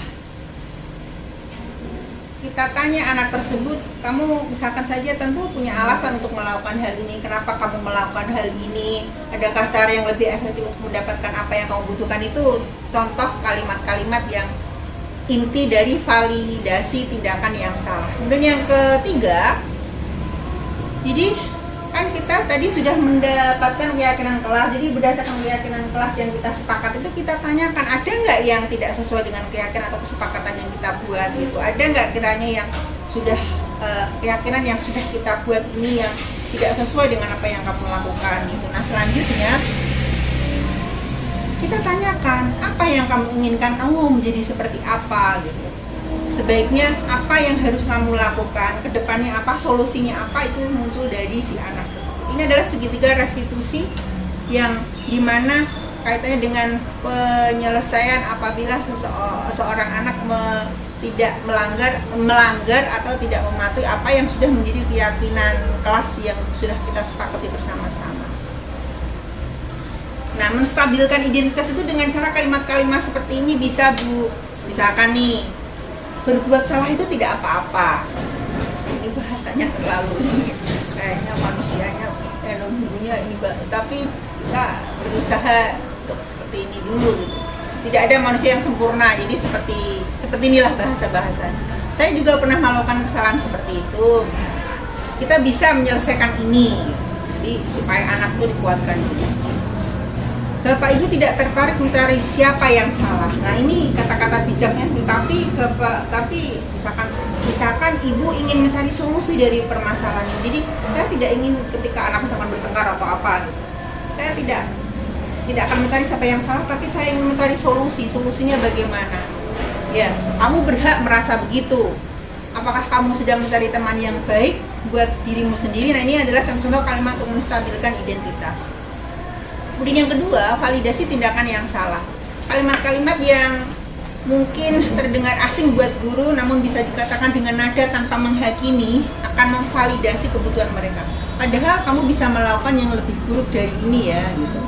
A: Kita tanya anak tersebut, kamu misalkan saja tentu punya alasan untuk melakukan hal ini. Kenapa kamu melakukan hal ini? Adakah cara yang lebih efektif untuk mendapatkan apa yang kamu butuhkan? Itu contoh kalimat-kalimat yang inti dari validasi tindakan yang salah. Kemudian yang ketiga, jadi kan kita tadi sudah mendapatkan keyakinan kelas. Jadi berdasarkan keyakinan kelas yang kita sepakat itu, kita tanyakan ada nggak yang tidak sesuai dengan keyakinan atau kesepakatan yang kita buat gitu. Ada nggak kiranya yang sudah keyakinan yang sudah kita buat ini yang tidak sesuai dengan apa yang kamu lakukan gitu. Nah selanjutnya kita tanyakan apa yang kamu inginkan, kamu mau menjadi seperti apa gitu. Sebaiknya apa yang harus kamu lakukan, kedepannya apa, solusinya apa, itu muncul dari si anak tersebut. Ini adalah segitiga restitusi yang dimana kaitannya dengan penyelesaian apabila seorang anak tidak melanggar atau tidak mematuhi apa yang sudah menjadi keyakinan kelas yang sudah kita sepakati bersama-sama. Nah, menstabilkan identitas itu dengan cara kalimat-kalimat seperti ini bisa, Bu. Misalkan nih, berbuat salah itu tidak apa-apa. Ini bahasanya terlalu ini, kayaknya manusianya dulunya ini, tapi kita berusaha untuk seperti ini dulu gitu. Tidak ada manusia yang sempurna, jadi seperti inilah bahasa. Saya juga pernah melakukan kesalahan seperti itu. Kita bisa menyelesaikan ini, jadi supaya anak itu dikuatkan. Bapak Ibu tidak tertarik mencari siapa yang salah. Nah ini kata-kata bijaknya, tapi misalkan ibu ingin mencari solusi dari permasalahan ini. Jadi saya tidak ingin ketika anak misalkan bertengkar atau apa gitu, saya tidak akan mencari siapa yang salah, tapi saya ingin mencari solusinya bagaimana. Ya, kamu berhak merasa begitu. Apakah kamu sedang mencari teman yang baik buat dirimu sendiri? Nah ini adalah contoh-contoh kalimat untuk menstabilkan identitas. Kemudian yang kedua, validasi tindakan yang salah. Kalimat-kalimat yang mungkin terdengar asing buat guru, namun bisa dikatakan dengan nada tanpa menghakimi, akan memvalidasi kebutuhan mereka. Padahal kamu bisa melakukan yang lebih buruk dari ini ya, gitu.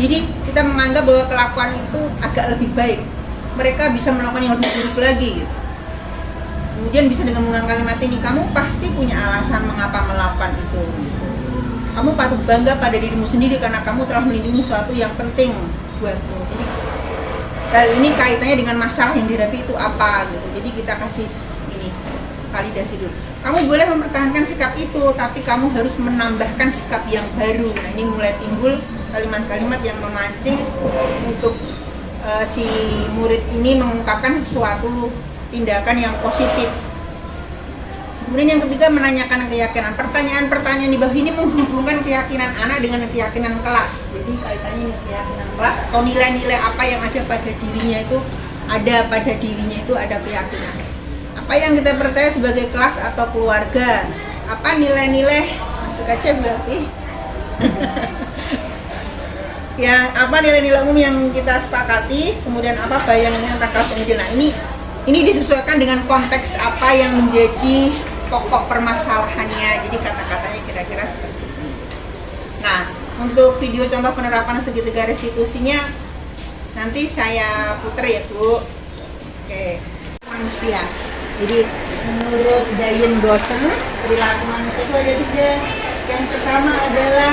A: Jadi kita menganggap bahwa kelakuan itu agak lebih baik. Mereka bisa melakukan yang lebih buruk lagi, gitu. Kemudian bisa dengan menggunakan kalimat ini, kamu pasti punya alasan mengapa melakukan itu, gitu. Kamu patut bangga pada dirimu sendiri karena kamu telah melindungi sesuatu yang penting buatmu. Jadi kali ini kaitannya dengan masalah yang dihadapi itu apa gitu. Jadi kita kasih ini validasi dulu. Kamu boleh mempertahankan sikap itu, tapi kamu harus menambahkan sikap yang baru. Nah ini mulai timbul kalimat-kalimat yang memancing untuk si murid ini mengungkapkan suatu tindakan yang positif. Kemudian yang ketiga, menanyakan keyakinan. Pertanyaan-pertanyaan di bawah ini menghubungkan keyakinan anak dengan keyakinan kelas. Jadi kaitannya dengan keyakinan kelas atau nilai-nilai apa yang ada pada dirinya itu ada keyakinan. Apa yang kita percaya sebagai kelas atau keluarga? Apa nilai-nilai? Masuk aja berarti. Yang apa nilai-nilai umum yang kita sepakati? Kemudian apa bayangannya tentang kelas yang ideal? Nah ini disesuaikan dengan konteks apa yang menjadi pokok permasalahannya, jadi kata-katanya kira-kira seperti ini. Nah, untuk video contoh penerapan segitiga restitusinya nanti saya puter ya Bu. Oke, manusia. Jadi menurut Diane Gossen, perilaku manusia itu ada 3. Yang pertama adalah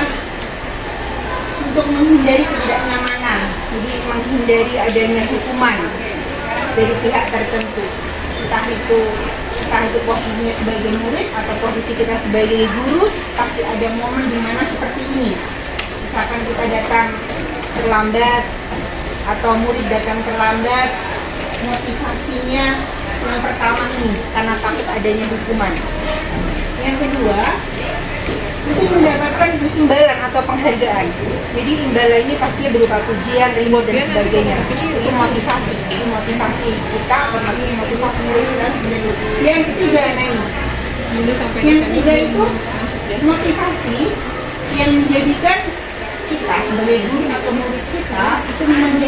A: untuk menghindari ketidaknyamanan, jadi menghindari adanya hukuman dari pihak tertentu, entah itu posisinya sebagai murid atau posisi kita sebagai guru. Pasti ada momen dimana seperti ini, misalkan kita datang terlambat atau murid datang terlambat, motivasinya yang pertama ini karena takut adanya hukuman. Yang kedua, untuk mendapatkan imbalan atau penghargaan. Jadi imbalan ini pastinya berupa pujian, reward dan sebagainya. Itu motivasi kita, motivasi murid kita. Yang ketiga, nah ini. Yang ketiga itu motivasi yang menjadikan kita sebagai guru atau murid kita itu menjadi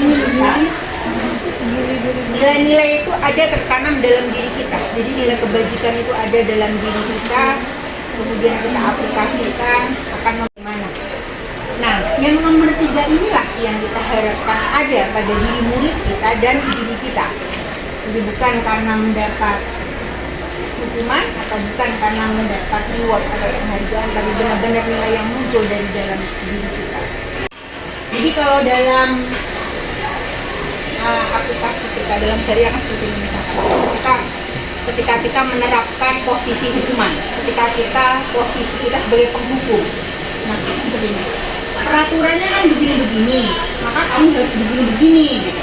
A: nilai-nilai itu ada tertanam dalam diri kita. Jadi nilai kebajikan itu ada dalam diri kita, kemudian kita aplikasikan akan bagaimana. Nah, yang nomor 3 inilah yang kita harapkan ada pada diri murid kita dan diri kita. Jadi bukan karena mendapat hukuman atau bukan karena mendapat reward atau penghargaan, tapi benar-benar nilai yang muncul dari dalam diri kita. Jadi kalau dalam aplikasi kita dalam syariah kan seperti ini, misalkan ketika kita menerapkan posisi hukuman, ketika posisi kita sebagai penghukum, nah seperti ini. Peraturannya kan begini-begini, maka kamu harus begini-begini gitu.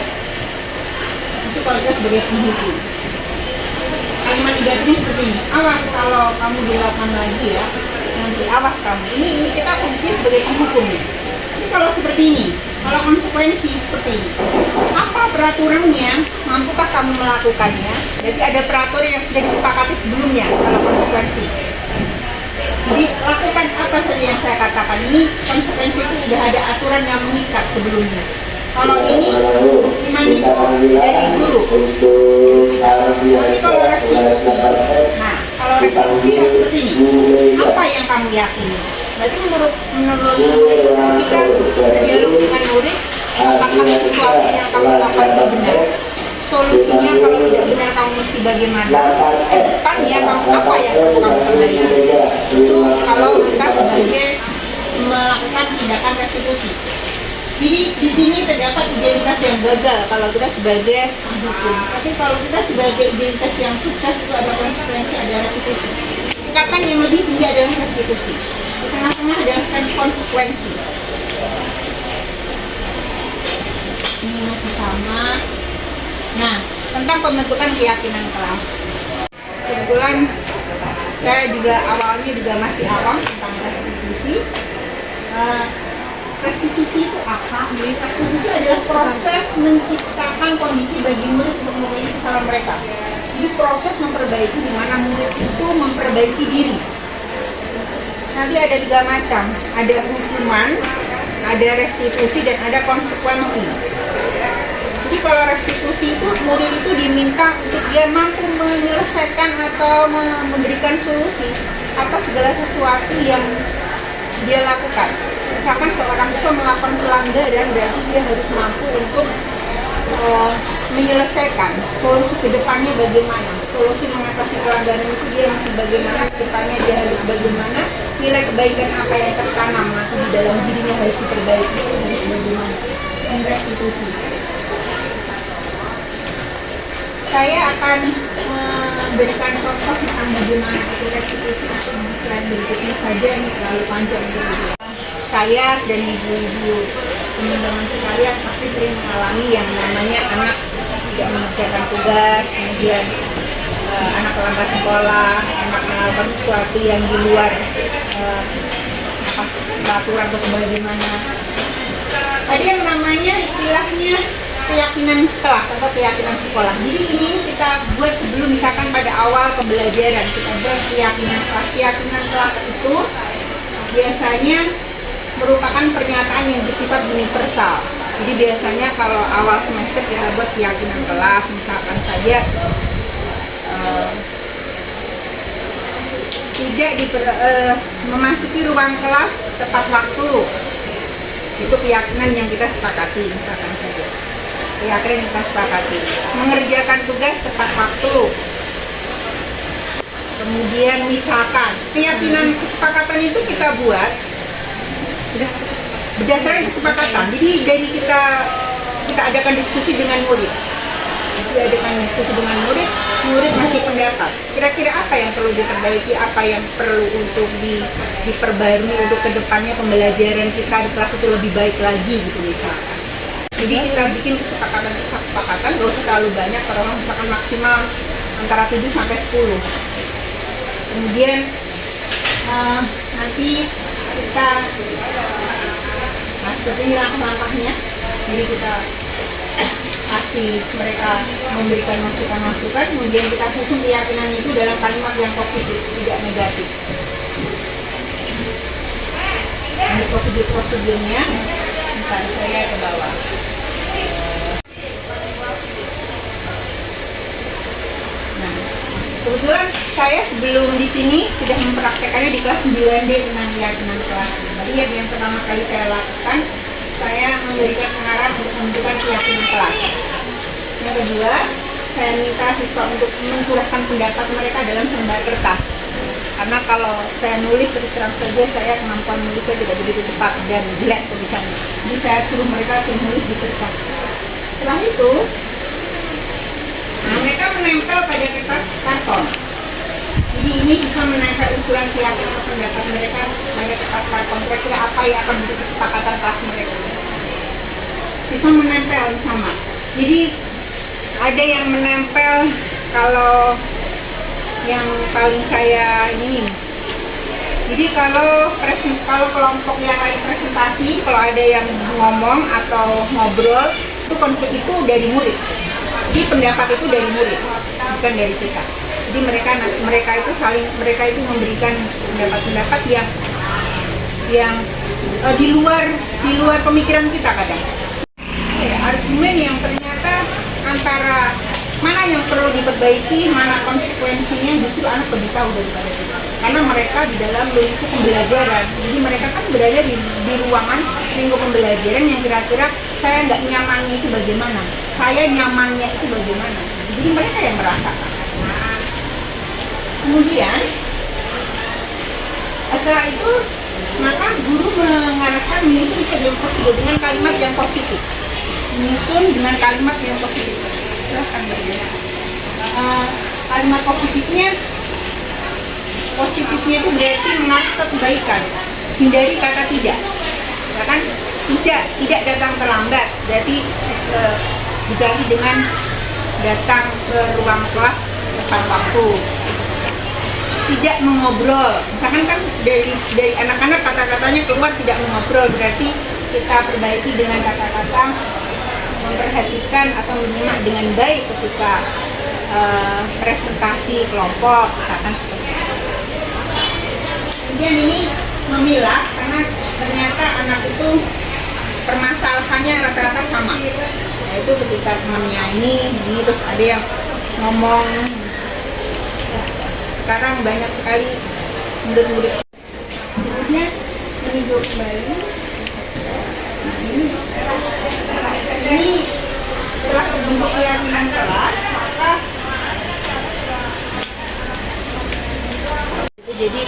A: Itu kalau kita sebagai penghukum. Kalimat negatifnya seperti ini, awas kalau kamu dilakukan lagi ya, nanti awas kamu. Ini kita posisinya sebagai penghukum nih. Tapi kalau seperti ini, kalau konsekuensi seperti ini, apa peraturannya, mampukah kamu melakukannya? Jadi ada peraturan yang sudah disepakati sebelumnya kalau konsekuensi. Jadi lakukan apa saja yang saya katakan, ini konsekuensi itu sudah ada aturan yang mengikat sebelumnya. Kalau ini hukuman itu dari guru, jadi kalau restitusi, nah kalau restitusi yang seperti ini, apa yang kamu yakini? Berarti menurut itu kita dialog dengan murid, apakah sesuatu yang kamu lakukan itu benar? solusinya kalau tidak benar kamu mesti bagaimana, ke depannya kamu apa yang perlu kamu perbaiki. Itu kalau kita sebagai melakukan tindakan restitusi. Jadi di sini terdapat identitas yang gagal kalau kita sebagai hukum. Tapi kalau kita sebagai identitas yang sukses itu ada konsekuensi, ada restitusi. Tingkatan yang lebih tinggi adalah restitusi. Di tengah-tengah adalah konsekuensi. Ini masih sama. Nah, tentang pembentukan keyakinan kelas. Kebetulan saya juga awalnya juga masih awam tentang restitusi. Restitusi itu apa? Jadi restitusi adalah proses menciptakan kondisi bagi murid untuk mengulangi kesalahan mereka. Jadi proses memperbaiki di mana murid itu memperbaiki diri. Nanti ada 3 macam, ada hukuman, ada restitusi, dan ada konsekuensi. Jadi kalau restitusi itu murid itu diminta untuk dia mampu menyelesaikan atau memberikan solusi atas segala sesuatu yang dia lakukan. Misalkan seorang siswa melakukan pelanggaran, berarti dia harus mampu untuk menyelesaikan solusi kedepannya bagaimana. Solusi mengatasi pelanggaran itu dia masih bagaimana, kedepannya dia harus bagaimana, nilai kebaikan apa yang tertanam nanti di dalam dirinya harus diperbaiki, itu harus bagaimana. Dan restitusi. Saya akan memberikan contoh tentang bagaimana itu restitusi untuk di slide berikutnya saja, ini terlalu panjang. Saya dan ibu-ibu teman-teman sekalian pasti sering mengalami yang namanya anak tidak mengerjakan tugas, kemudian anak lambat sekolah, anak melakukan sesuatu yang di luar peraturan atau sebagaimana. Tadi yang namanya istilahnya keyakinan kelas atau keyakinan sekolah. Jadi ini kita buat sebelum misalkan pada awal pembelajaran kita buat keyakinan kelas. Keyakinan kelas itu biasanya merupakan pernyataan yang bersifat universal. Jadi biasanya kalau awal semester kita buat keyakinan kelas, misalkan saja tidak memasuki ruang kelas tepat waktu. Itu keyakinan yang kita sepakati, misalkan saja. Keyakinan yang kita sepakati. Mengerjakan tugas tepat waktu. Kemudian misalkan keyakinan kesepakatan itu kita buat berdasarkan kesepakatan. Jadi dari kita adakan diskusi dengan murid. Murid ngasih pendapat. Kira-kira apa yang perlu diperbaiki, apa yang perlu untuk diperbarui untuk kedepannya pembelajaran kita di kelas itu lebih baik lagi gitu misalkan. Jadi kita bikin kesepakatan, gak usah terlalu banyak, kalau misalkan maksimal antara 7 sampai 10. Kemudian nanti kita seperti ini langkah-langkahnya. Jadi kita kasih mereka memberikan masukan-masukan, kemudian kita susun keyakinan itu dalam kalimat yang positif, tidak negatif. Ini prosedurnya, misalnya saya ke bawah. Nah, kebetulan saya sebelum di sini sudah mempraktekannya di kelas 9D tentang keyakinan kelas. Jadi yang pertama kali saya lakukan, saya memberikan pengarahan untuk menentukan keyakinan kelas. Yang kedua, saya minta siswa untuk mencurahkan pendapat mereka dalam selembar kertas. Karena kalau saya nulis terus terang saja, saya kemampuan nulisnya tidak begitu cepat dan jelek tulisannya. Jadi saya suruh mereka menulis di kertas. Setelah itu, mereka menempel pada kertas karton. Jadi ini bisa menempel usulan keyakinan pendapat mereka pada kertas karton. Kira-kira apa yang akan menjadi kesepakatan kelas mereka. Bisa menempel sama. Jadi ada yang menempel, kalau yang paling saya ini. Jadi kalau kelompok yang lain presentasi, kalau ada yang ngomong atau ngobrol, itu konsep itu dari murid. Jadi pendapat itu dari murid, bukan dari kita. Jadi mereka itu memberikan pendapat-pendapat yang di luar pemikiran kita kadang. Argumen yang ternyata antara mana yang perlu diperbaiki, mana konsekuensinya, justru anak lebih tahu daripada kita. karena mereka di dalam lingkup pembelajaran. Jadi mereka kan berada di ruangan lingkup pembelajaran yang kira-kira saya nggak nyamannya itu bagaimana, saya nyamannya itu bagaimana. Jadi mereka yang merasakan. Nah, kemudian setelah itu maka guru mengarahkan menyusun dengan kalimat yang positif. Menyusun dengan kalimat yang positif. Silahkan kalimat positifnya itu berarti mengarah kebaikan. Hindari kata tidak. Ya kan? Tidak datang terlambat. Berarti diganti dengan datang ke ruang kelas tepat waktu. Tidak mengobrol. Misalkan kan dari anak-anak kata-katanya keluar tidak mengobrol, berarti kita perbaiki dengan kata-kata memperhatikan atau menyimak dengan baik ketika presentasi kelompok, misalkan seperti itu. Kemudian ini memilah, karena ternyata anak itu permasalahannya rata-rata sama, yaitu ketika temannya ini terus ada yang ngomong. Sekarang banyak sekali murid-murid. Berikutnya meninjau kembali. Ini setelah terbentuk keyakinan kelas, maka jadi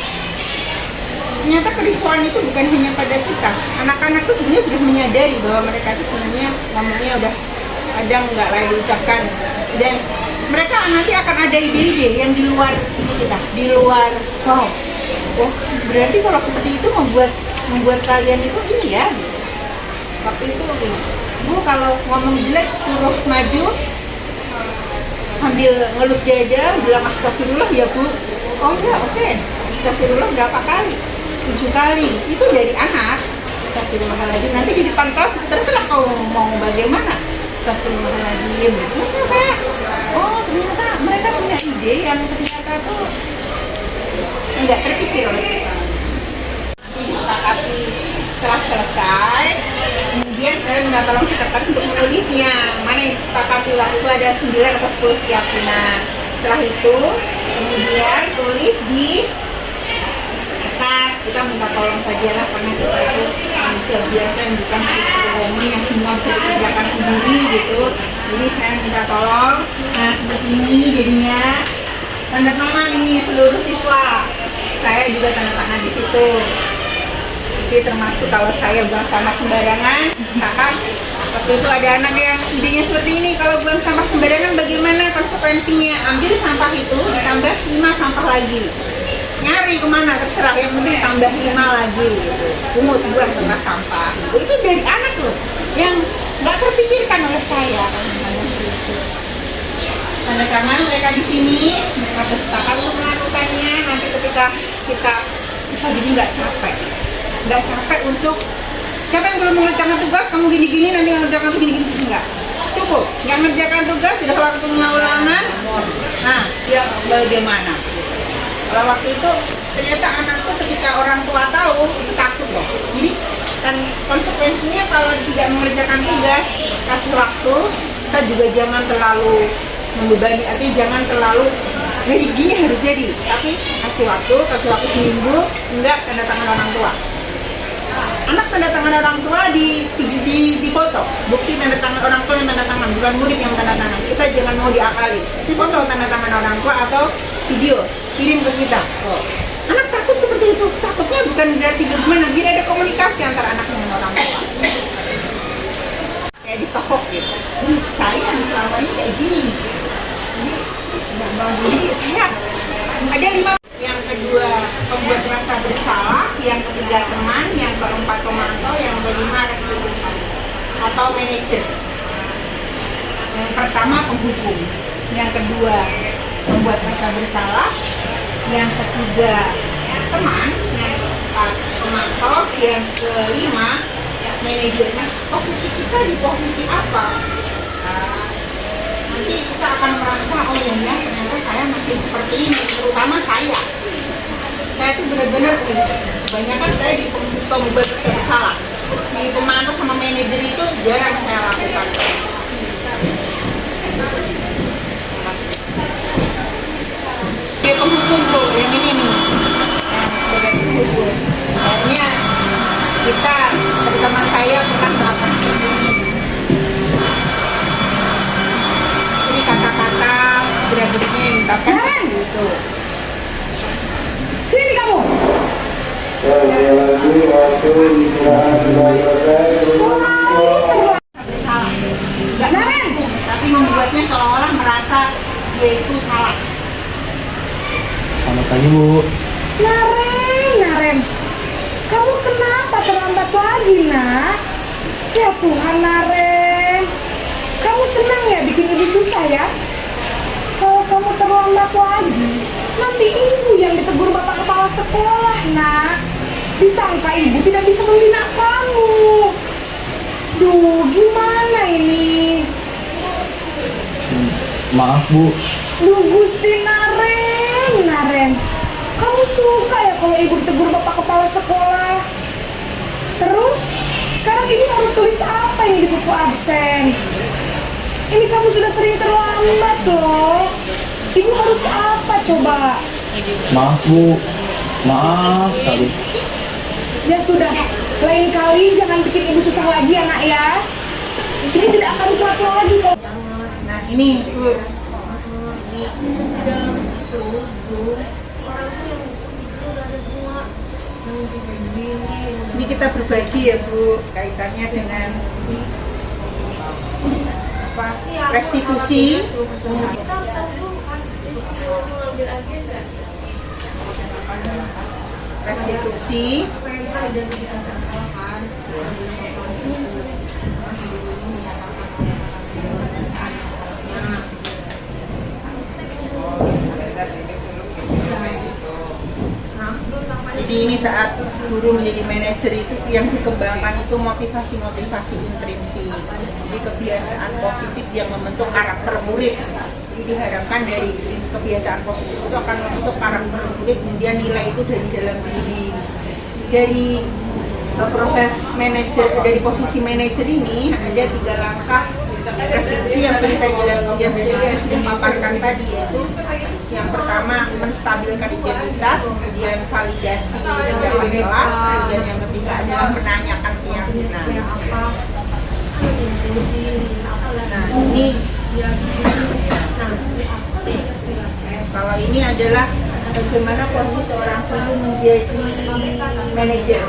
A: ternyata kerisauan itu bukan hanya pada kita. Anak-anak itu sebenarnya sudah menyadari bahwa mereka itu sebenarnya ngomongnya udah kadang nggak layak diucapkan, dan mereka nanti akan ada ide-ide yang di luar ini kita, di luar oh berarti kalau seperti itu membuat kalian itu ini ya gitu. Waktu itu Bu kalau ngomong jelek suruh maju sambil ngelus dada bilang astagfirullah ya Bu. Oh iya oke. Astagfirullah berapa kali? 7 kali. Itu dari anak. Astagfirullahaladzim. Nanti di depan kelas terserah kau mau bagaimana. Astagfirullahaladzim. Maksudnya saya, oh ternyata mereka punya ide yang ternyata tuh enggak terpikir oleh kita. Nanti disepakati setelah selesai, kemudian saya minta tolong sekretaris untuk menulisnya. Mana yang disepakati waktu itu ada 9 atau 10 keyakinan. Setelah itu, kemudian tulis di kertas. Kita minta tolong saja lah, karena kita itu manusia biasa yang bukan superwoman yang semua bisa dikerjakan sendiri gitu. Jadi saya minta tolong, nah seperti ini jadinya tanda tangan ini seluruh siswa. Saya juga tanda tangan di situ. Jadi termasuk kalau saya buang sampah sembarangan, misalkan waktu itu ada anak yang idenya seperti ini, kalau buang sampah sembarangan bagaimana konsekuensinya? Ambil sampah itu, tambah 5 sampah lagi. Nyari kemana terserah, yang penting tambah 5 lagi. Pungut buang tempat sampah. Itu dari anak loh, yang nggak terpikirkan oleh saya. Tanda tangan mereka di sini, mereka bersepakat untuk melakukannya. Nanti ketika kita jadi nggak capek untuk siapa yang belum mengerjakan tugas, kamu gini-gini nanti yang ngerjakan tuh gini-gini, enggak. Cukup, yang ngerjakan tugas sudah waktunya ulangan. Nah, dia bagaimana? Kalau waktu itu ternyata anak tuh ketika orang tua tahu itu takut loh. Jadi kan konsekuensinya kalau tidak mengerjakan tugas, kasih waktu, kita juga jangan terlalu membebani, artinya jangan terlalu jadi gini harus jadi, tapi kasih waktu seminggu, enggak tanda tangan orang tua. Anak tanda tangan orang tua di foto, bukti tanda tangan orang tua yang tanda tangan, bukan murid yang tanda tangan. Kita jangan mau diakali, di foto tanda tangan orang tua atau video, kirim ke kita. Oh. Anak takut seperti itu, takutnya bukan berarti bagaimana, biar ada komunikasi antara anak dengan orang tua. Kayak di toko gitu, ini saya selama ini kayak gini nih. Jadi siap. Ada 5. Yang kedua membuat rasa bersalah, yang ketiga teman, yang keempat pemantau, yang kelima restitusi atau manajer. Yang pertama penghukum, yang kedua membuat rasa bersalah, yang ketiga teman, yang keempat pemantau, yang kelima manajer. Nah, posisi kita di posisi apa? Nanti kita akan merasa oh ya ternyata saya masih seperti ini, terutama saya itu benar-benar kebanyakan saya di pembuat bersalah, di pemantau sama manajer itu jarang saya lakukan. Penghukum tuh yang ini nih, diharapkan
D: Naren!
A: itu.
D: Sini kamu. Selalu
A: Bersalah. Nggak
D: Naren!
A: tapi membuatnya seolah-olah merasa dia itu salah.
E: Selamat pagi, Bu.
D: Naren. Kamu kenapa terlambat lagi, nak? Ya Tuhan, Naren. Kamu senang ya bikin ibu susah ya? Kalau kamu terlambat lagi, nanti ibu yang ditegur bapak kepala sekolah, nak. Disangka ibu tidak bisa membina kamu. Duh, gimana ini?
E: Maaf, Bu.
D: Duh, Gusti Naren. Kamu suka ya kalau ibu ditegur bapak kepala sekolah? Terus, sekarang ibu harus tulis apa ini di buku absen? Ini kamu sudah sering terlambat loh. Ibu harus apa coba?
E: Maaf, Bu. Maaf sekali.
D: Ya sudah, lain kali jangan bikin ibu susah lagi ya nak ya. Ini tidak akan kuat lagi kok.
A: Nah ini Bu. Ini kita berbagi ya Bu, kaitannya dengan apa? Restitusi. Restitusi. Jadi ini saat guru menjadi manajer itu yang dikembangkan itu motivasi-motivasi intrinsik. Jadi kebiasaan positif yang membentuk karakter murid. Jadi diharapkan dari kebiasaan positif itu akan membentuk karakter murid, kemudian nilai itu dari dalam diri. Dari proses manajer, dari posisi manajer ini ada 3 langkah restitusi yang sudah saya jelaskan, yang sudah paparkan tadi, yaitu yang pertama menstabilkan identitas, kemudian validasi tindakan kelas, kemudian yang ketiga adalah menanyakan keyakinan. Nah ini kalau ini adalah bagaimana posisi seorang guru menjadi manajer,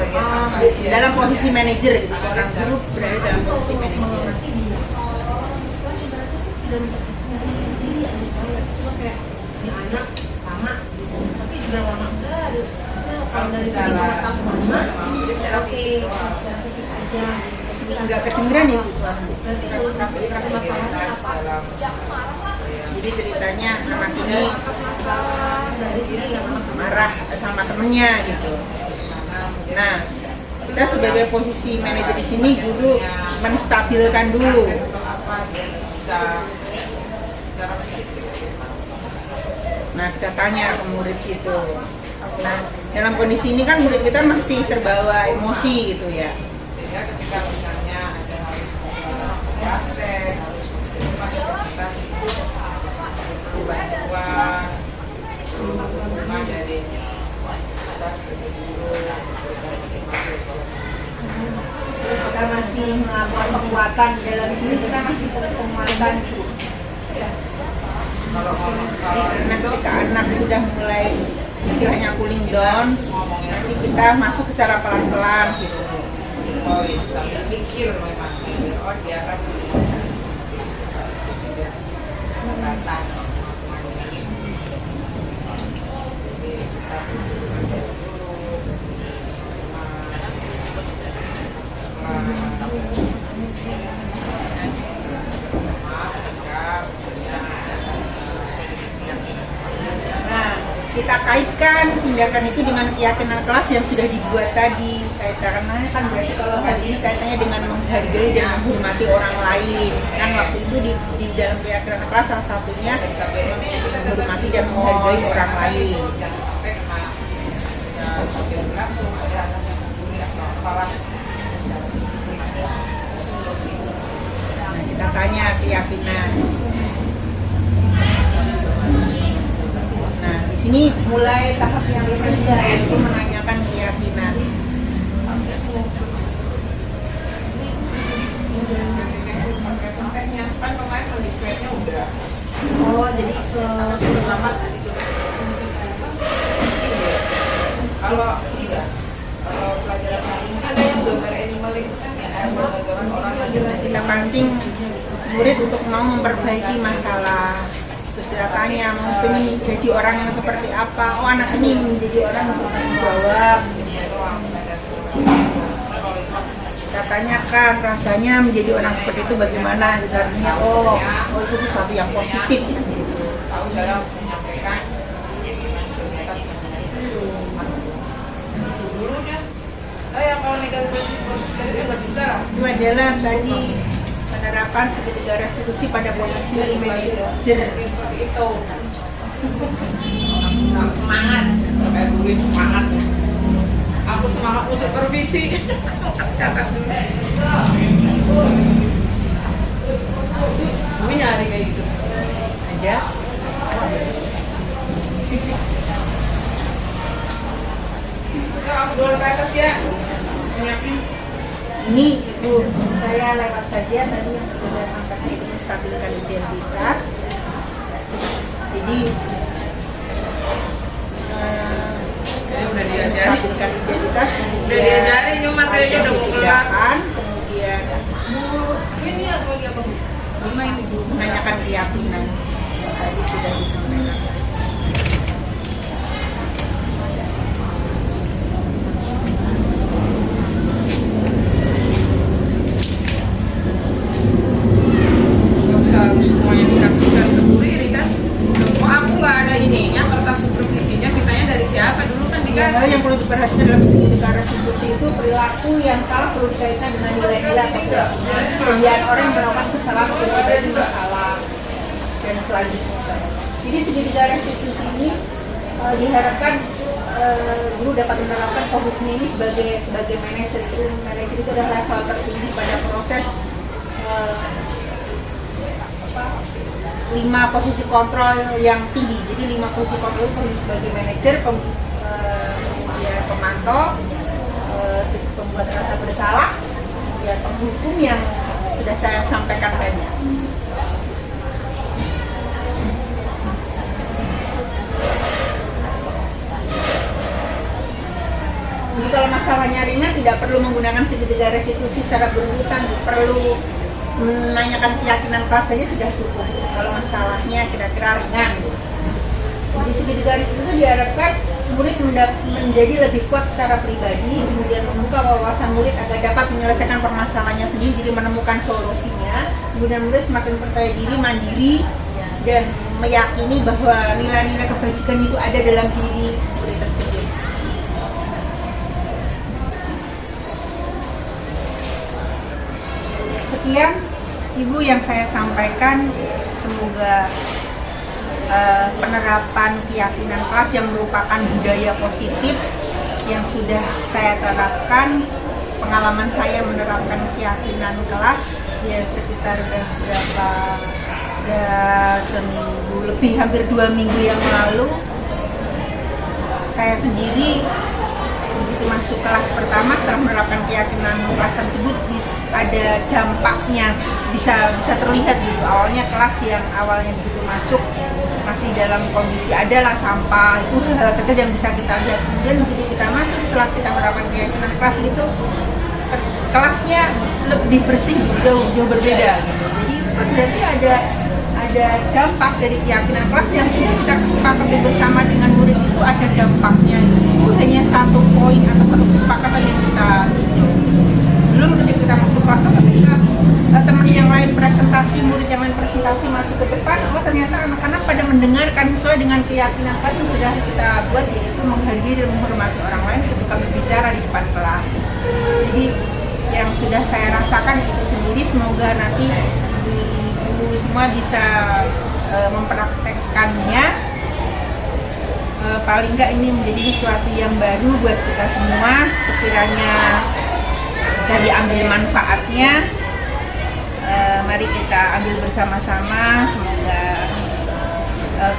A: dalam posisi manajer gitu, seorang guru berada dalam posisi manajer. Nggak kedengeran ya Bu suaranya. Jadi ceritanya anak ini marah sama temennya gitu. Nah, kita sebagai posisi manajer di sini guru menstabilkan dulu. Nah, kita tanya ke murid gitu. Nah, dalam kondisi ini kan murid kita masih terbawa emosi gitu ya.
F: Sehingga ketika misalnya ada harus praktek, harus universitas itu perlu bantuan, perlu dukungan dari atas ke guru,
A: Kita masih melakukan penguatan dalam sini, kita masih penguatan. Karena ketika anak sudah mulai istilahnya cooling down, nanti kita masuk secara pelan-pelan gitu.
F: oh itu sambil mikir memang, oh dia akan batas.
A: Nah, kita kaitkan tindakan itu dengan keyakinan kelas yang sudah dibuat tadi. Kaitannya kan berarti kalau hal ini kaitannya dengan menghargai dan menghormati orang lain. Kan waktu itu di dalam keyakinan kelas salah satunya menghormati dan menghargai orang lain.
F: Jangan sampai kena sudah langsung ada anak yang peduli atau apalah secara disiplin ada
A: Nah, kita tanya keyakinan. Nah, di sini mulai tahap yang ketiga yaitu menanyakan keyakinan.
F: sampai sampainya kan kemarin listnya udah
C: Oh, jadi
F: Selamat. Kalau tidak, kalau pelajaran hari ini ada yang gambar animal itu kan ya, gambar orang lagi
A: Kita pancing murid untuk mau memperbaiki masalah. Terus kita tanya, mau pengen jadi orang yang seperti apa? Oh, anak ini ingin menjadi orang yang bertanggung jawab. Kita tanyakan rasanya menjadi orang seperti itu bagaimana? Misalnya, oh itu sesuatu yang positif.
F: tahu cara menyampaikan kegiatan dulu dia. Oh ya kalau negatif positif nggak bisa lah.
A: Itu adalah tadi penerapan segitiga restitusi pada posisi manajer.
F: Seperti itu. Selamat semangat. Kayak guru semangat. Aku semangat mau supervisi. Atas gue nyari kayak gitu.
A: Ada.
F: Udah, aku dulu ke atas ya. Nyiapin.
A: Ini Ibu, saya lewat saja tadi yang sudah saya sampaikan itu menstabilkan identitas. Jadi
F: Udah diajari.
A: menstabilkan identitas,
F: Udah diajari, cuma materinya udah mau kelar.
A: Kemudian
F: Ini aku lagi apa? Lima ini Bu.
A: menanyakan keyakinan yang tadi sudah disampaikan.
F: Gak usah semuanya dikasihkan ke Bu Riri kan? Kok aku nggak ada ininya kertas supervisinya? Mintanya dari siapa dulu kan
A: Hal
F: dikasih?
A: yang perlu diperhatikan dalam segitiga restitusi itu perilaku yang salah perlu dikaitkan dengan nilai-nilai atau keyakinan. Sebagian orang yang melakukan kesalahan atau berarti bersalah dan selanjutnya. Jadi segitiga restitusi ini diharapkan guru dapat menerapkan fokusnya ini sebagai manajer itu. Manajer itu adalah level tertinggi pada proses 5 posisi kontrol yang tinggi. Jadi 5 posisi kontrol itu sebagai manajer, kemudian pemantau, pembuat rasa bersalah, kemudian penghukum yang sudah saya sampaikan tadi. Jadi kalau masalahnya ringan tidak perlu menggunakan segitiga restitusi secara berurutan, perlu menanyakan keyakinan kelas saja sudah cukup. Kalau masalahnya kira-kira ringan. Di segitiga restitusi itu diharapkan murid menjadi lebih kuat secara pribadi, kemudian membuka wawasan murid agar dapat menyelesaikan permasalahannya sendiri, jadi menemukan solusinya. Kemudian murid semakin percaya diri, mandiri, dan meyakini bahwa nilai-nilai kebajikan itu ada dalam diri murid tersebut. Sekian Ibu yang saya sampaikan, semoga penerapan keyakinan kelas yang merupakan budaya positif yang sudah saya terapkan. Pengalaman saya menerapkan keyakinan kelas ya sekitar seminggu lebih, hampir 2 minggu yang lalu. Saya sendiri begitu masuk kelas pertama setelah menerapkan keyakinan kelas tersebut ada dampaknya, bisa terlihat gitu. Awalnya kelas yang awalnya begitu masuk masih dalam kondisi adalah sampah, itu hal kecil yang bisa kita lihat. Kemudian begitu kita masuk setelah kita menerapkan keyakinan kelas itu kelasnya lebih bersih, jauh berbeda gitu. Jadi berarti ada dampak dari keyakinan kelas yang sudah kita kesepakati bersama dengan murid, itu ada dampaknya. Itu hanya satu poin atau satu kesepakatan yang kita tinjau. Belum ketika kita masuk kelas, ketika teman yang lain presentasi, murid yang lain presentasi masuk ke depan, oh ternyata anak-anak pada mendengarkan sesuai dengan keyakinan kelas yang sudah kita buat, yaitu menghargai dan menghormati orang lain ketika berbicara di depan kelas. Jadi yang sudah saya rasakan itu sendiri, semoga nanti ibu semua bisa mempraktekkannya. Paling enggak ini menjadi sesuatu yang baru buat kita semua, sekiranya bisa diambil manfaatnya. Mari kita ambil bersama-sama, semoga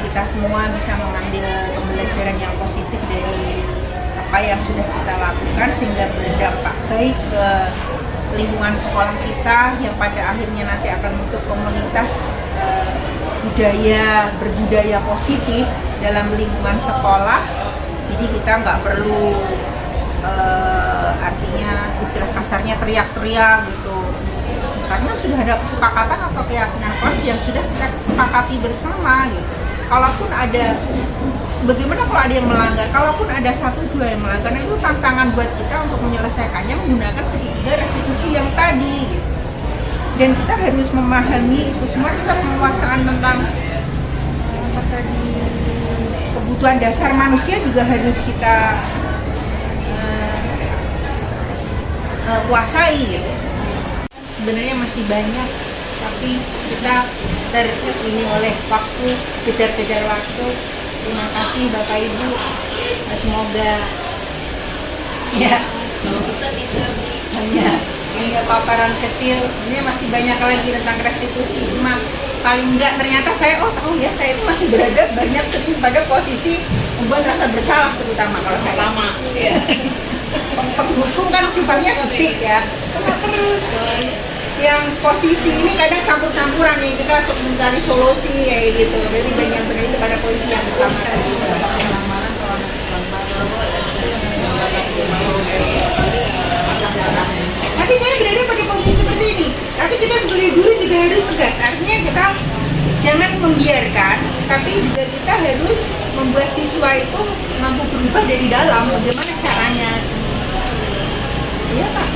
A: kita semua bisa mengambil pembelajaran yang positif dari apa yang sudah kita lakukan, sehingga berdampak baik ke lingkungan sekolah kita yang pada akhirnya nanti akan membentuk komunitas berbudaya positif dalam lingkungan sekolah. Jadi kita nggak perlu artinya istilah kasarnya teriak-teriak gitu, karena sudah ada kesepakatan atau keyakinan kelas yang sudah kita kesepakati bersama gitu. Kalaupun ada, bagaimana kalau ada yang melanggar, kalaupun ada 1-2 yang melanggar, nah itu tantangan buat kita untuk menyelesaikannya menggunakan segitiga restitusi yang tadi gitu. Dan kita harus memahami itu semua, kita penguasaan tentang apa tadi, kebutuhan dasar manusia juga harus kita kuasai gitu. Sebenarnya masih banyak, tapi kita ini oleh waktu, kejar-kejar waktu. Terima kasih Bapak Ibu, semoga ya hanya ini paparan kecil. Ini masih banyak lagi tentang restitusi. Cuma paling enggak ternyata saya tahu ya, saya itu masih berada banyak sering pada posisi membuat rasa bersalah, terutama kalau saya lama. Ya. Penghukum kan sifatnya fisik ya. Terus yang posisi ini kadang campur-campuran nih, kita mencari solusi kayak gitu. Jadi banyak berada pada posisi yang utama tadi. Tapi saya berada pada posisi seperti ini. Tapi kita sebagai guru juga harus tegas. Artinya kita jangan membiarkan, tapi juga kita harus membuat siswa itu mampu berubah dari dalam. Bagaimana caranya? Iya Pak.